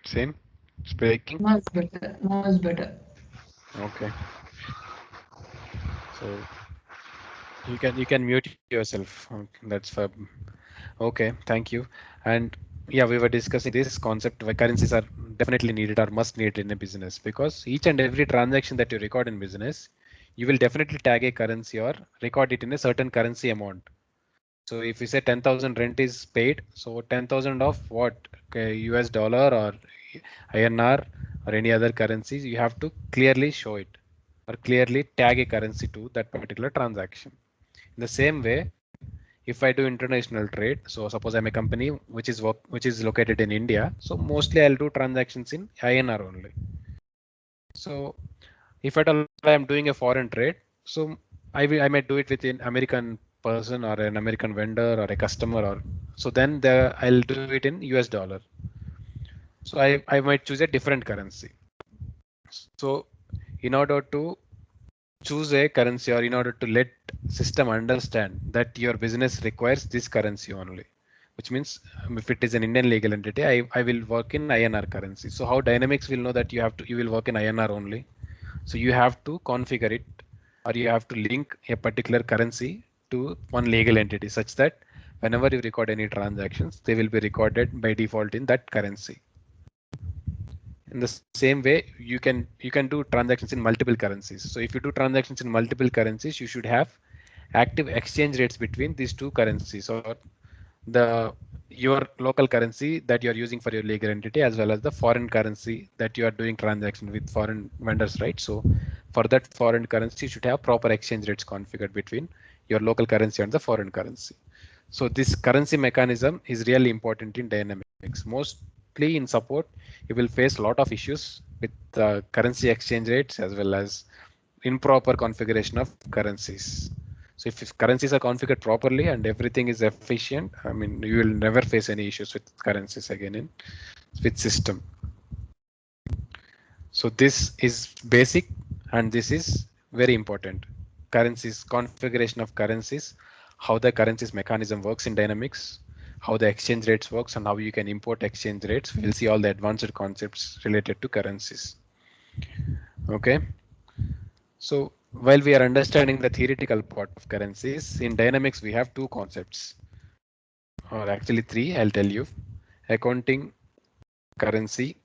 Same. It's breaking. Now it's better. Now it's better. Okay. So you can mute yourself. Okay, that's for okay. Thank you. And yeah, we were discussing this concept why currencies are definitely needed or must need in a business because each and every transaction that you record in business, you will definitely tag a currency or record it in a certain currency amount. So if you say 10,000 rent is paid, so 10,000 of what? Okay, US dollar or INR or any other currencies, you have to clearly show it or clearly tag a currency to that particular transaction. In the same way, if I do international trade, so suppose I'm a company which is located in India, so mostly I'll do transactions in INR only. So if at all I'm doing a foreign trade, so I might do it with an American person or an American vendor or a customer, or so then I'll do it in US dollar. So I might choose a different currency. So in order to choose a currency or in order to let system understand that your business requires this currency only, which means if it is an Indian legal entity, I will work in INR currency. So how Dynamics will know that you will work in INR only? So you have to configure it or you have to link a particular currency to one legal entity such that whenever you record any transactions, they will be recorded by default in that currency. In the same way, you can do transactions in multiple currencies. So if you do transactions in multiple currencies, you should have active exchange rates between these two currencies, or the your local currency that you are using for your legal entity as well as the foreign currency that you are doing transaction with foreign vendors, right? So for that foreign currency, you should have proper exchange rates configured between your local currency and the foreign currency. So this currency mechanism is really important in Dynamics. Mostly in support, you will face a lot of issues with currency exchange rates as well as improper configuration of currencies. So if currencies are configured properly and everything is efficient, I mean, you will never face any issues with currencies again in with system. So this is basic and this is very important. Currencies, configuration of currencies, how the currencies mechanism works in Dynamics, how the exchange rates works and how you can import exchange rates. We'll see all the advanced concepts related to currencies. Okay. So while we are understanding the theoretical part of currencies, in Dynamics we have two concepts, or actually three, I'll tell you. Accounting currency,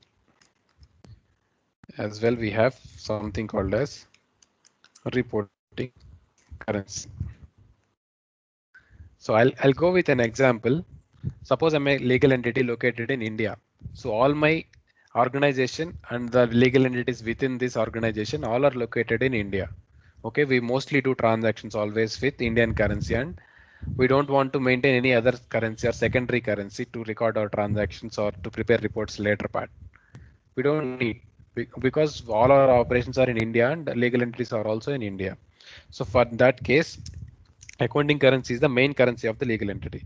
as well we have something called as reporting currency. So I'll go with an example. Suppose I'm a legal entity located in India. So all my organization and the legal entities within this organization all are located in India. Okay, we mostly do transactions always with Indian currency and we don't want to maintain any other currency or secondary currency to record our transactions or to prepare reports later part. We don't need because all our operations are in India and legal entities are also in India. So for that case, accounting currency is the main currency of the legal entity.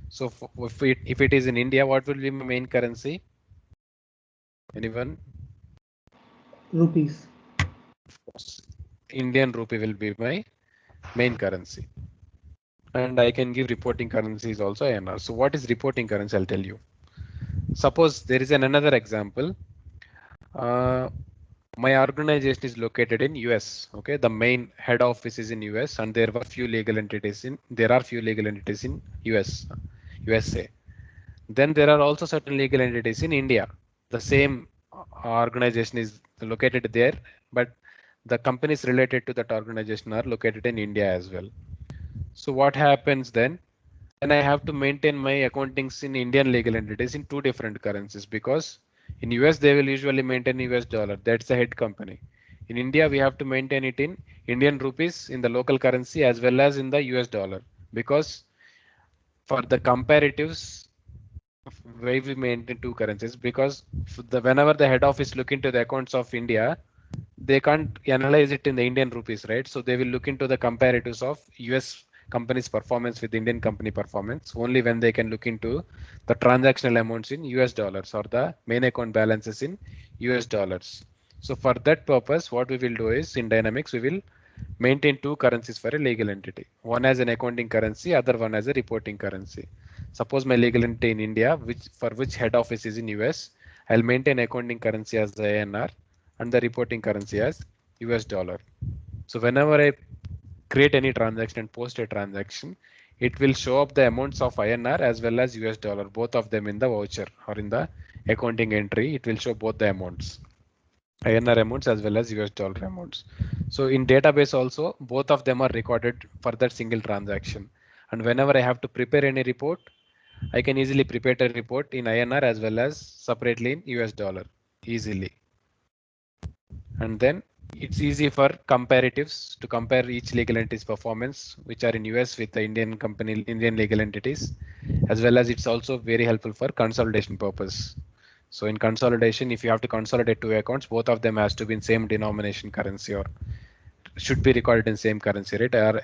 So if it is in India, what will be my main currency? Anyone? Rupees. Indian rupee will be my main currency. And I can give reporting currencies also INR. So what is reporting currency? I'll tell you. Suppose there is another example. My organization is located in US. Okay, the main head office is in US, and there are few legal entities in US, USA. Then there are also certain legal entities in India. The same organization is located there, but the companies related to that organization are located in India as well. So what happens then? Then I have to maintain my accountings in Indian legal entities in two different currencies because in US they will usually maintain US dollar. That's the head company. In India we have to maintain it in Indian rupees in the local currency as well as in the US dollar because for the comparatives why we maintain two currencies because whenever the head office look into the accounts of India, they can't analyze it in the Indian rupees, right? So they will look into the comparatives of US company's performance with Indian company performance only when they can look into the transactional amounts in US dollars or the main account balances in US dollars. So for that purpose, what we will do is in Dynamics, we will maintain two currencies for a legal entity. One as an accounting currency, other one as a reporting currency. Suppose my legal entity in India, for which head office is in US, I'll maintain accounting currency as the INR and the reporting currency as US dollar. So whenever I create any transaction and post a transaction, it will show up the amounts of INR as well as US dollar, both of them in the voucher or in the accounting entry. It will show both the amounts. INR amounts as well as US dollar amounts. So in database also, both of them are recorded for that single transaction. And whenever I have to prepare any report, I can easily prepare a report in INR as well as separately in US dollar easily. And then it's easy for comparatives to compare each legal entity's performance, which are in US with the Indian legal entities, as well as it's also very helpful for consolidation purpose. So in consolidation, if you have to consolidate two accounts, both of them has to be in same denomination currency or should be recorded in same currency, right? Or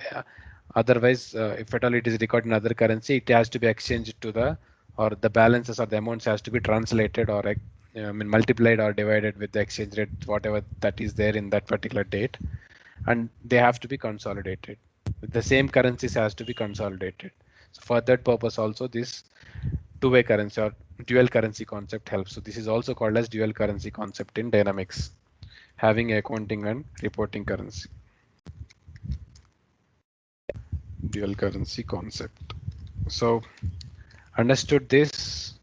otherwise, if at all it is recorded in other currency, it has to be exchanged to the balances or the amounts has to be translated or multiplied or divided with the exchange rate, whatever that is there in that particular date, and they have to be consolidated. The same currencies has to be consolidated. So for that purpose, also this two-way currency or dual currency concept helps. So this is also called as dual currency concept in Dynamics, having accounting and reporting currency. Dual currency concept. So understood this?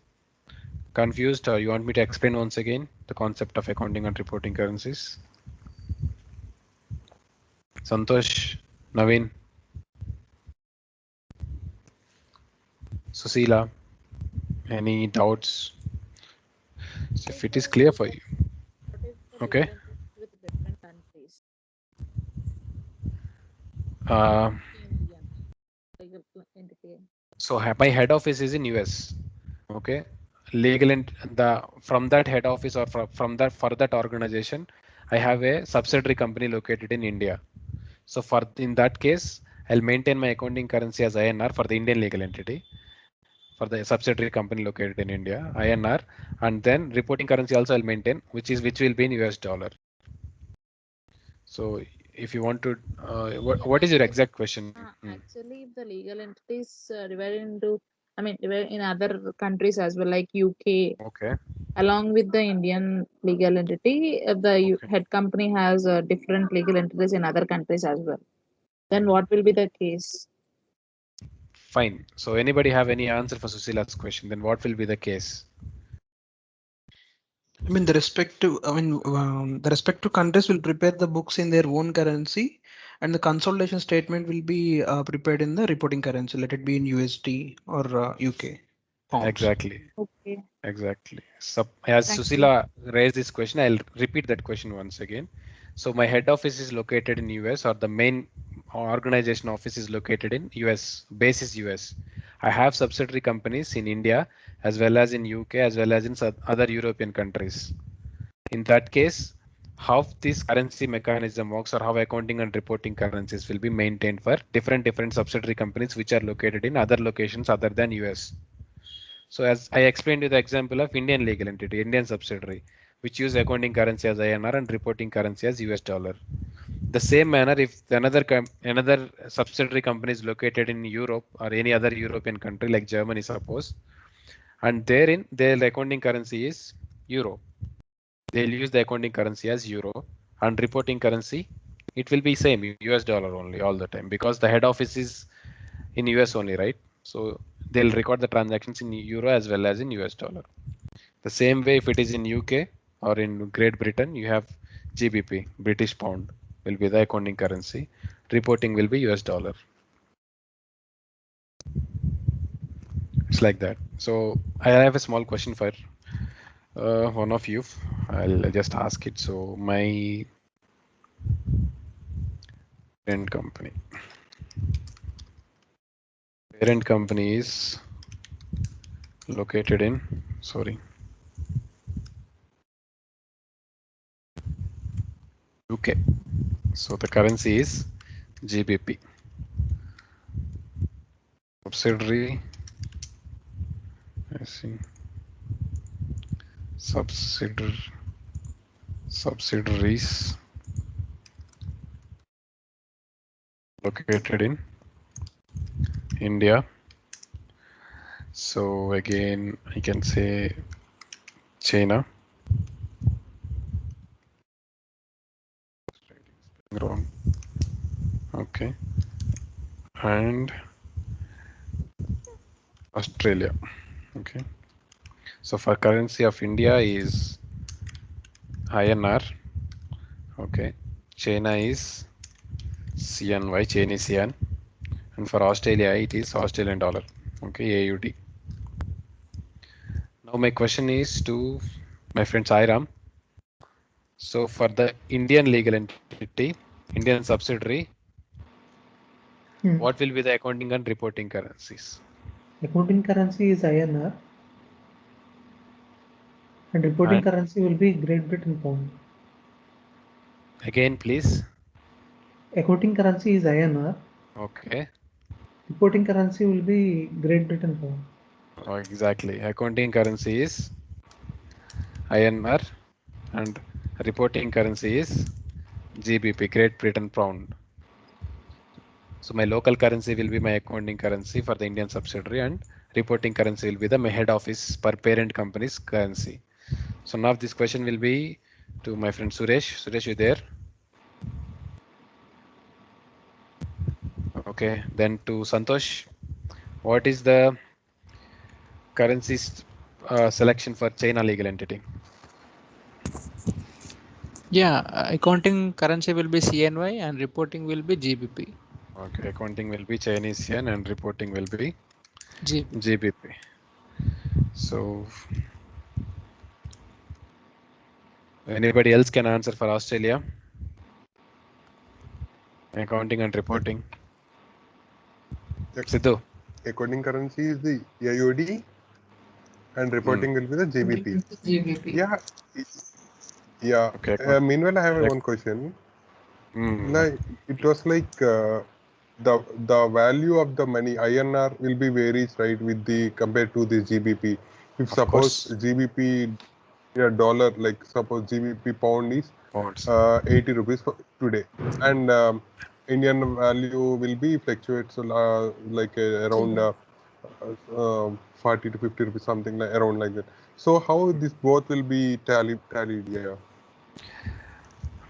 Confused, or you want me to explain once again the concept of accounting and reporting currencies? Santosh, Naveen, Susila, any doubts? So if it is clear for you, What if the okay. legal entities with different countries? Uh, Indian legal entity. so my head office is in US. Okay, legal and the from that head office or from that for that organization, I have a subsidiary company located in India. So for in that case, I'll maintain my accounting currency as INR for the Indian legal entity for the subsidiary company located in India, INR, and then reporting currency also I'll maintain, which will be in US dollar. So if you want to, Yeah, what is your exact question? actually, if the legal entities divided into, I mean, divided in other countries as well, like UK, Okay, along with the Indian legal entity, the okay, head company has different legal entities in other countries as well. Then what will be the case? fine. So anybody have any answer for Susila's question? Then what will be the case? I mean, the respective countries will prepare the books in their own currency, and the consolidation statement will be prepared in the reporting currency, let it be in USD or UK pounds. Exactly. Okay, Exactly. So as thank you. Susila raised this question, I'll repeat that question once again. So my head office is located in US, or the main organization office is located in US, base is US. I have subsidiary companies in India as well as in UK as well as in other European countries. In that case, how this currency mechanism works or how accounting and reporting currencies will be maintained for different subsidiary companies which are located in other locations other than US. So as I explained you the example of Indian legal entity, Indian subsidiary, which use accounting currency as INR and reporting currency as US dollar. The same manner, if another subsidiary company is located in Europe or any other European country like Germany, suppose, and therein their accounting currency is euro, they'll use the accounting currency as euro, and reporting currency it will be same US dollar only all the time because the head office is in US only, right? So they'll record the transactions in euro as well as in US dollar. The same way, if it is in UK or in Great Britain, you have GBP, British pound, will be the accounting currency. Reporting will be US dollar. It's like that. So I have a small question for one of you. I'll just ask it. So my parent company. Parent company is located in, sorry, UK. So the currency is GBP. Subsidiary, I see, subsidiaries located in India. So again, I can say China. Wrong. Okay. And Australia. Okay. So for currency of India is INR Okay, China is CNY, Chinese yen, and for Australia it is Australian dollar. Okay, AUD. Now my question is to my friend Sairam. So for the Indian legal entity, Indian subsidiary, what will be the accounting and reporting currencies? Accounting currency is INR and reporting And currency will be Great Britain pound. again, please. Accounting currency is INR. Okay. Reporting currency will be Great Britain pound. Oh, exactly. Accounting currency is INR and reporting currency is GBP, Great Britain pound. So my local currency will be my accounting currency for the Indian subsidiary, and reporting currency will be the my head office per parent company's currency. So now this question will be to my friend Suresh. Suresh, you there? Okay. Then to Santosh, what is the currencies selection for China legal entity? Yeah, accounting currency will be CNY and reporting will be GBP. Okay, accounting will be Chinese yen and reporting will be GB. GBP. So anybody else can answer for Australia? Accounting and reporting. Sidhu. Accounting currency is the AUD and reporting will be the GBP. GBP. Yeah, yeah. Okay. Meanwhile, I have one question. Mm. Like it was like the value of the money INR will be varies right with the compared to the GBP. If Of suppose course. GBP dollar, like suppose GBP pound is Pounds. 80 rupees for today, and Indian value will be fluctuates like around 40 to 50 rupees, something like around like that. So how this both will be tallied? Yeah.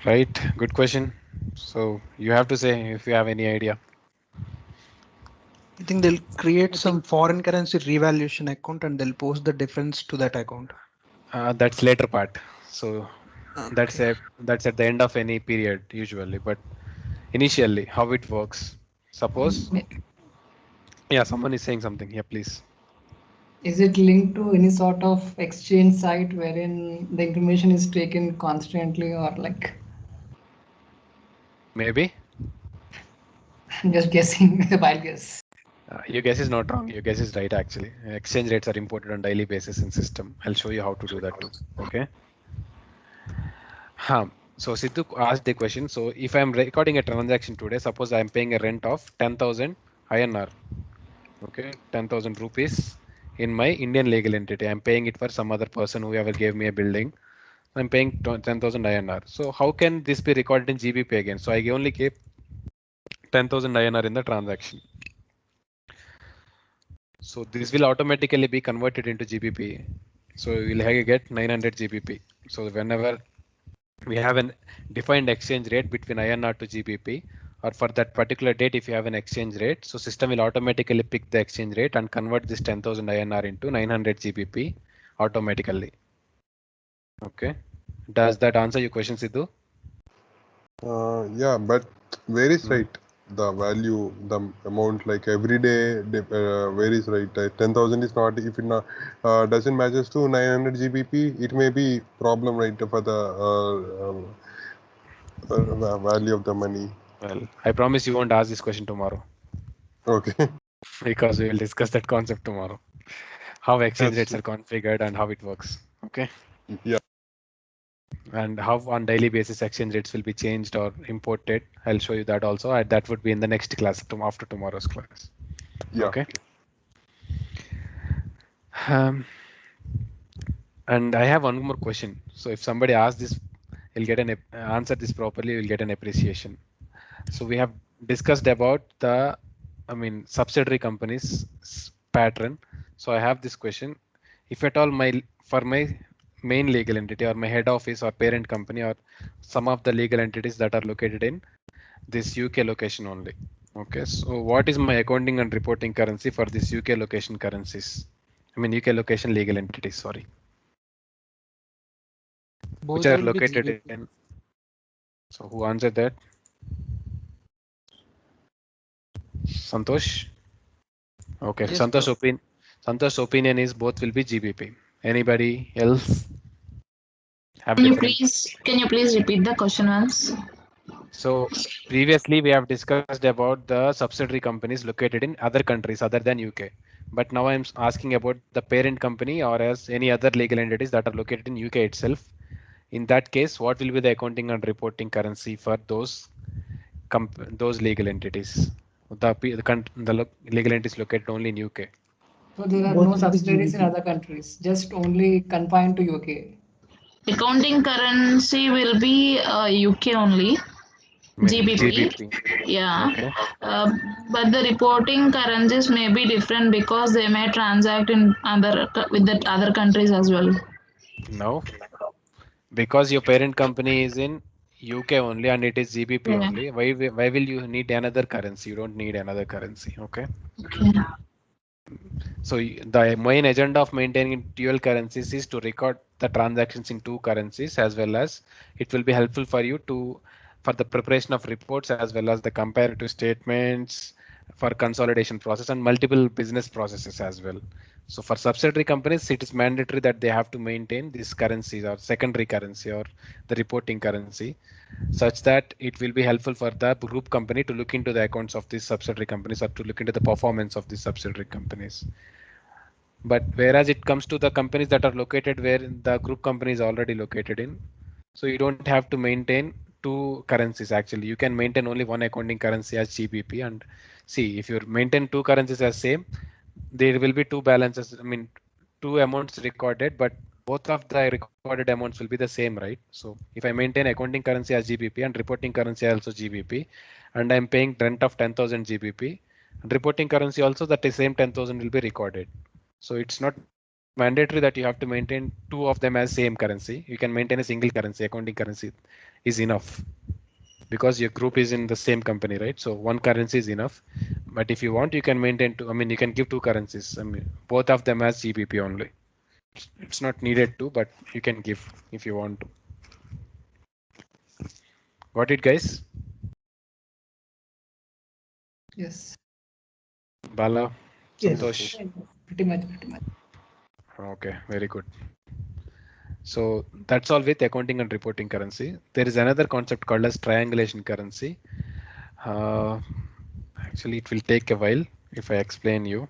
Right. Good question. So you have to say if you have any idea. I think they'll create some foreign currency revaluation account and they'll post the difference to that account. That's later part. So that's Okay. at the end of any period usually. But initially, how it works. Suppose. Yeah, someone is saying something. Yeah, please. Is it linked to any sort of exchange site wherein the information is taken constantly, or like Maybe. just guessing, a wild guess? Your guess is not wrong. Your guess is right actually. Exchange rates are imported on daily basis in system. I'll show you how to do that too. Okay. So Sidhu asked the question. So if I'm recording a transaction today, suppose I'm paying a rent of 10,000 INR. Okay, 10,000 rupees in my Indian legal entity. I'm paying it for some other person who ever gave me a building. I'm paying 10,000 INR. So how can this be recorded in GBP again? So I only gave 10,000 INR in the transaction. So this will automatically be converted into GBP. So we'll get 900 GBP. So whenever we have an defined exchange rate between INR to GBP, or for that particular date, if you have an exchange rate, so system will automatically pick the exchange rate and convert this 10,000 INR into 900 GBP automatically. Okay. Does that answer your question, Sidhu? Yeah, but varies right. The value, the amount, like every day varies right. 10,000 is not, if it not doesn't matches to 900 GBP, it may be problem right for the value of the money. Well, I promise you won't ask this question tomorrow Okay. because we will discuss that concept tomorrow. How exchange That's rates are configured and how it works. Okay. yeah. And how on daily basis exchange rates will be changed or imported. I'll show you that also. That would be in the next class after tomorrow's class. Yeah. Okay. Um, and I have one more question. So if somebody asks this, you'll get an answer this properly. You'll get an appreciation. So we have discussed about the, subsidiary companies pattern. So I have this question: if at all for my main legal entity or my head office or parent company or some of the legal entities that are located in this UK location only. Okay, so what is my accounting and reporting currency for this UK location currencies? UK location legal entities, sorry, which Both are will be located GBP. in. So who answered that? Santosh? Okay, Yes, bro. Santosh's opinion is both will be GBP. Anybody else have Can you different? please repeat the question once? So previously we have discussed about the subsidiary companies located in other countries other than UK. But now I'm asking about the parent company or as any other legal entities that are located in UK itself. In that case, what will be the accounting and reporting currency for those legal entities? The legal entities located only in UK. So there are no Both will be subsidiaries in GBP. other countries, just only confined to UK. Accounting currency will be UK only, GBP. GBP. Yeah, Okay. uh, but the reporting currencies may be different because they may transact in other with the other countries as well. No, because your parent company is in UK only and it is GBP Yeah. only. Why will you need another currency? You don't need another currency. Okay. Okay. So the main agenda of maintaining dual currencies is to record the transactions in two currencies, as well as it will be helpful for you to for the preparation of reports as well as the comparative statements for consolidation process and multiple business processes as well. So for subsidiary companies, it is mandatory that they have to maintain this currency or secondary currency or the reporting currency, such that it will be helpful for the group company to look into the accounts of these subsidiary companies or to look into the performance of these subsidiary companies. But whereas it comes to the companies that are located where the group company is already located in, so you don't have to maintain two currencies actually. You can maintain only one accounting currency as GBP. And see, if you maintain two currencies as same, there will be two balances. I mean, two amounts recorded, but both of the recorded amounts will be the same, right? So if I maintain accounting currency as GBP and reporting currency also GBP, and I'm paying rent of 10,000 GBP, and reporting currency also that the same 10,000 will be recorded. So it's not mandatory that you have to maintain two of them as same currency. You can maintain a single currency. Accounting currency is enough because your group is in the same company, right? So one currency is enough. But if you want, you can maintain two. I mean, you can give two currencies. I mean, both of them as GBP only. It's not needed to, but you can give if you want to. Got it, guys? Yes. Bala, Yes. Santosh. Pretty much, pretty much. Okay, very good. So that's all with accounting and reporting currency. There is another concept called as triangulation currency. Uh, Actually, it will take a while if I explain you.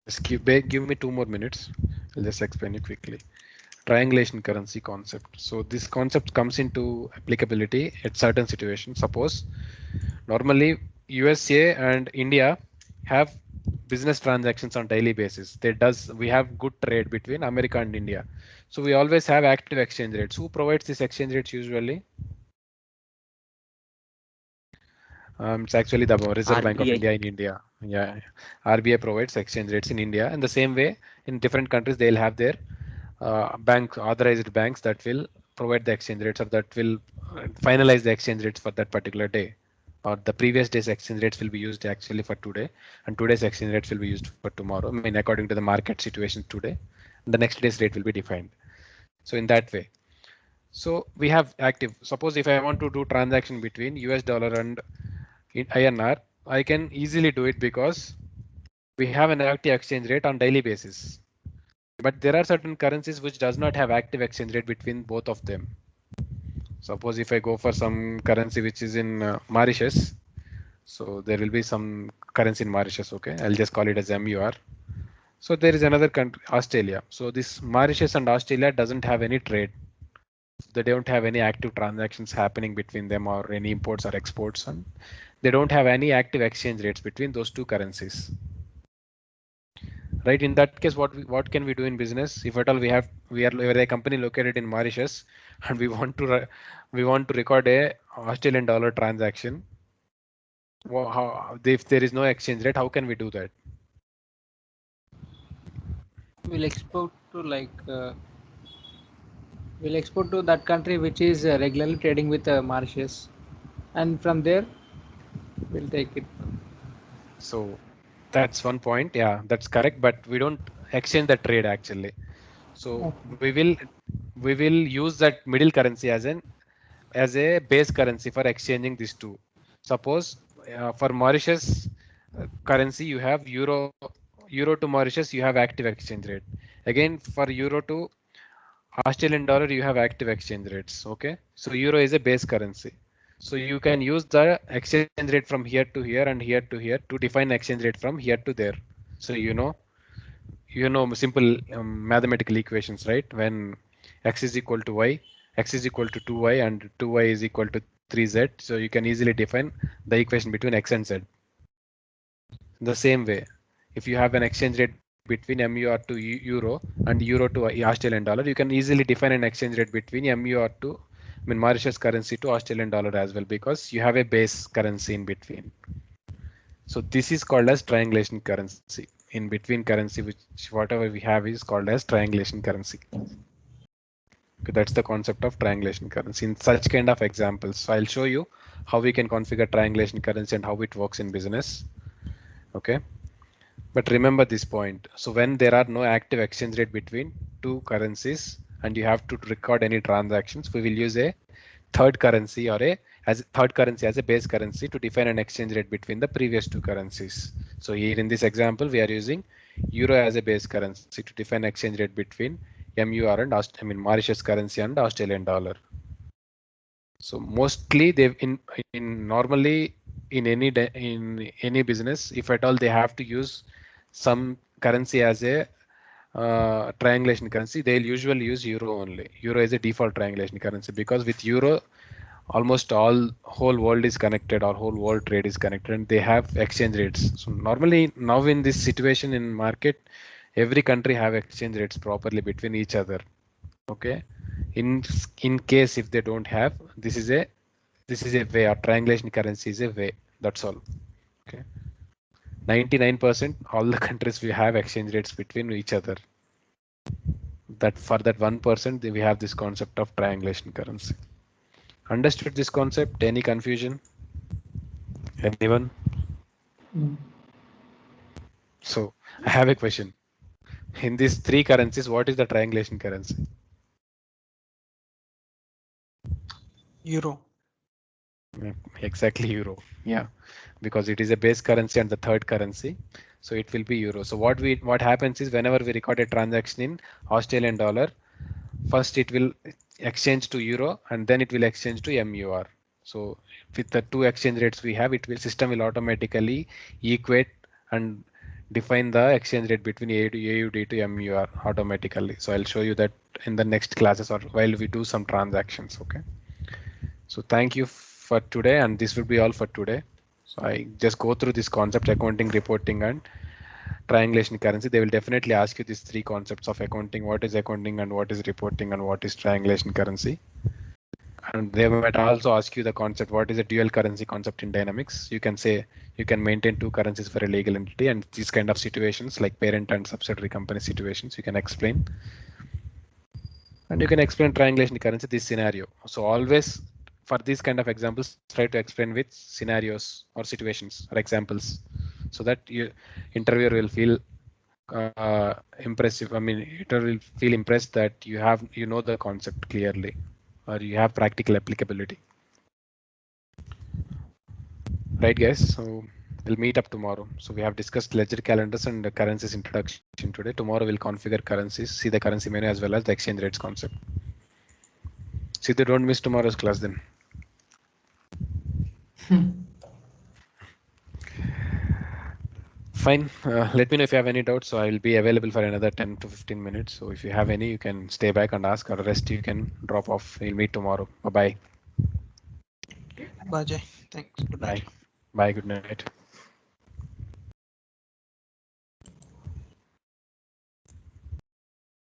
Just give me 2 more minutes. I'll just explain you quickly. Triangulation currency concept. So this concept comes into applicability at certain situations. Suppose normally USA and India have business transactions on daily basis. We have good trade between America and India. So we always have active exchange rates. Who provides these exchange rates usually? It's actually the Reserve Bank of RBI. India in India. Yeah, RBI provides exchange rates in India, and the same way in different countries they'll have their authorized banks that will provide the exchange rates or that will finalize the exchange rates for that particular day. Or the previous day's exchange rates will be used actually for today, and today's exchange rates will be used for tomorrow. I mean, according to the market situation today, the next day's rate will be defined. So in that way. So we have active. Suppose if I want to do transaction between US dollar and in INR, I can easily do it because we have an active exchange rate on daily basis. But there are certain currencies which does not have active exchange rate between both of them. Suppose if I go for some currency which is in Mauritius, so there will be some currency in Mauritius. Okay, I'll just call it as MUR. So there is another country, Australia. So this Mauritius and Australia doesn't have any trade. They don't have any active transactions happening between them or any imports or exports, and they don't have any active exchange rates between those two currencies. Right, in that case, what can we do in business? If at all we are a company located in Mauritius and we want to record a Australian dollar transaction. If there is no exchange rate, how can we do that? We'll export to we'll export to that country which is regularly trading with Mauritius, and from there we'll take it. So that's one point. Yeah, that's correct. But we don't exchange the trade actually. So we will use that middle currency as an as a base currency for exchanging these two. Suppose for Mauritius currency you have euro to Mauritius you have active exchange rate. Again for euro to Australian dollar you have active exchange rates. Okay, so euro is a base currency. So you can use the exchange rate from here to here and here to here to define exchange rate from here to there. So simple mathematical equations, right? When x is equal to y, x is equal to 2y and 2y is equal to 3z. So you can easily define the equation between x and z. The same way, if you have an exchange rate between MUR to euro and euro to Australian dollar, you can easily define an exchange rate between MUR to Mauritius currency to Australian dollar as well, because you have a base currency in between. So this is called as triangulation currency. In between currency, which whatever we have is called as triangulation currency. Okay, that's the concept of triangulation currency in such kind of examples. So I'll show you how we can configure triangulation currency and how it works in business. Okay. But remember this point. So when there are no active exchange rate between two currencies and you have to record any transactions, we will use a third currency or third currency as a base currency to define an exchange rate between the previous two currencies. So here in this example, we are using euro as a base currency to define exchange rate between MUR and Mauritius currency and Australian dollar. So mostly they in normally in any business, if at all they have to use some currency as a triangulation currency, they'll usually use euro only. Euro is a default triangulation currency because with euro, almost all whole world is connected or whole world trade is connected and they have exchange rates. So normally now in this situation in market, every country have exchange rates properly between each other. Okay. In case if they don't have, this is a way, or triangulation currency is a way. That's all. Okay. 99% all the countries we have exchange rates between each other. That for that 1% we have this concept of triangulation currency. Understood this concept? Any confusion? Anyone? So I have a question. In these three currencies, what is the triangulation currency? Euro. Exactly, euro. Yeah, because it is a base currency and the third currency, so it will be euro. So what happens is whenever we record a transaction in Australian dollar, first it will exchange to euro and then it will exchange to MUR. So with the two exchange rates we have, system will automatically equate and define the exchange rate between AUD to MUR automatically. So I'll show you that in the next classes or while we do some transactions. Okay. So thank you for today, and this will be all for today. So I just go through this concept: accounting, reporting, and triangulation currency. They will definitely ask you these three concepts of accounting: what is accounting, and what is reporting, and what is triangulation currency. And they might also ask you the concept: what is a dual currency concept in dynamics? You can say you can maintain two currencies for a legal entity, and these kind of situations like parent and subsidiary company situations you can explain. And you can explain triangulation currency this scenario. So always for these kind of examples, try to explain with scenarios or situations or examples, so that your interviewer will feel impressive. Interviewer will feel impressed that you know the concept clearly, or you have practical applicability. Right, guys? So we'll meet up tomorrow. So we have discussed ledger calendars and the currencies introduction today. Tomorrow we'll configure currencies, see the currency menu as well as the exchange rates concept. See, they don't miss tomorrow's class then. Fine. Let me know if you have any doubts. So I will be available for another 10 to 15 minutes. So if you have any, you can stay back and ask, or rest you can drop off. We'll meet tomorrow. Bye-bye. Bye, Jay. Thanks. Good night. Bye. Bye. Good night.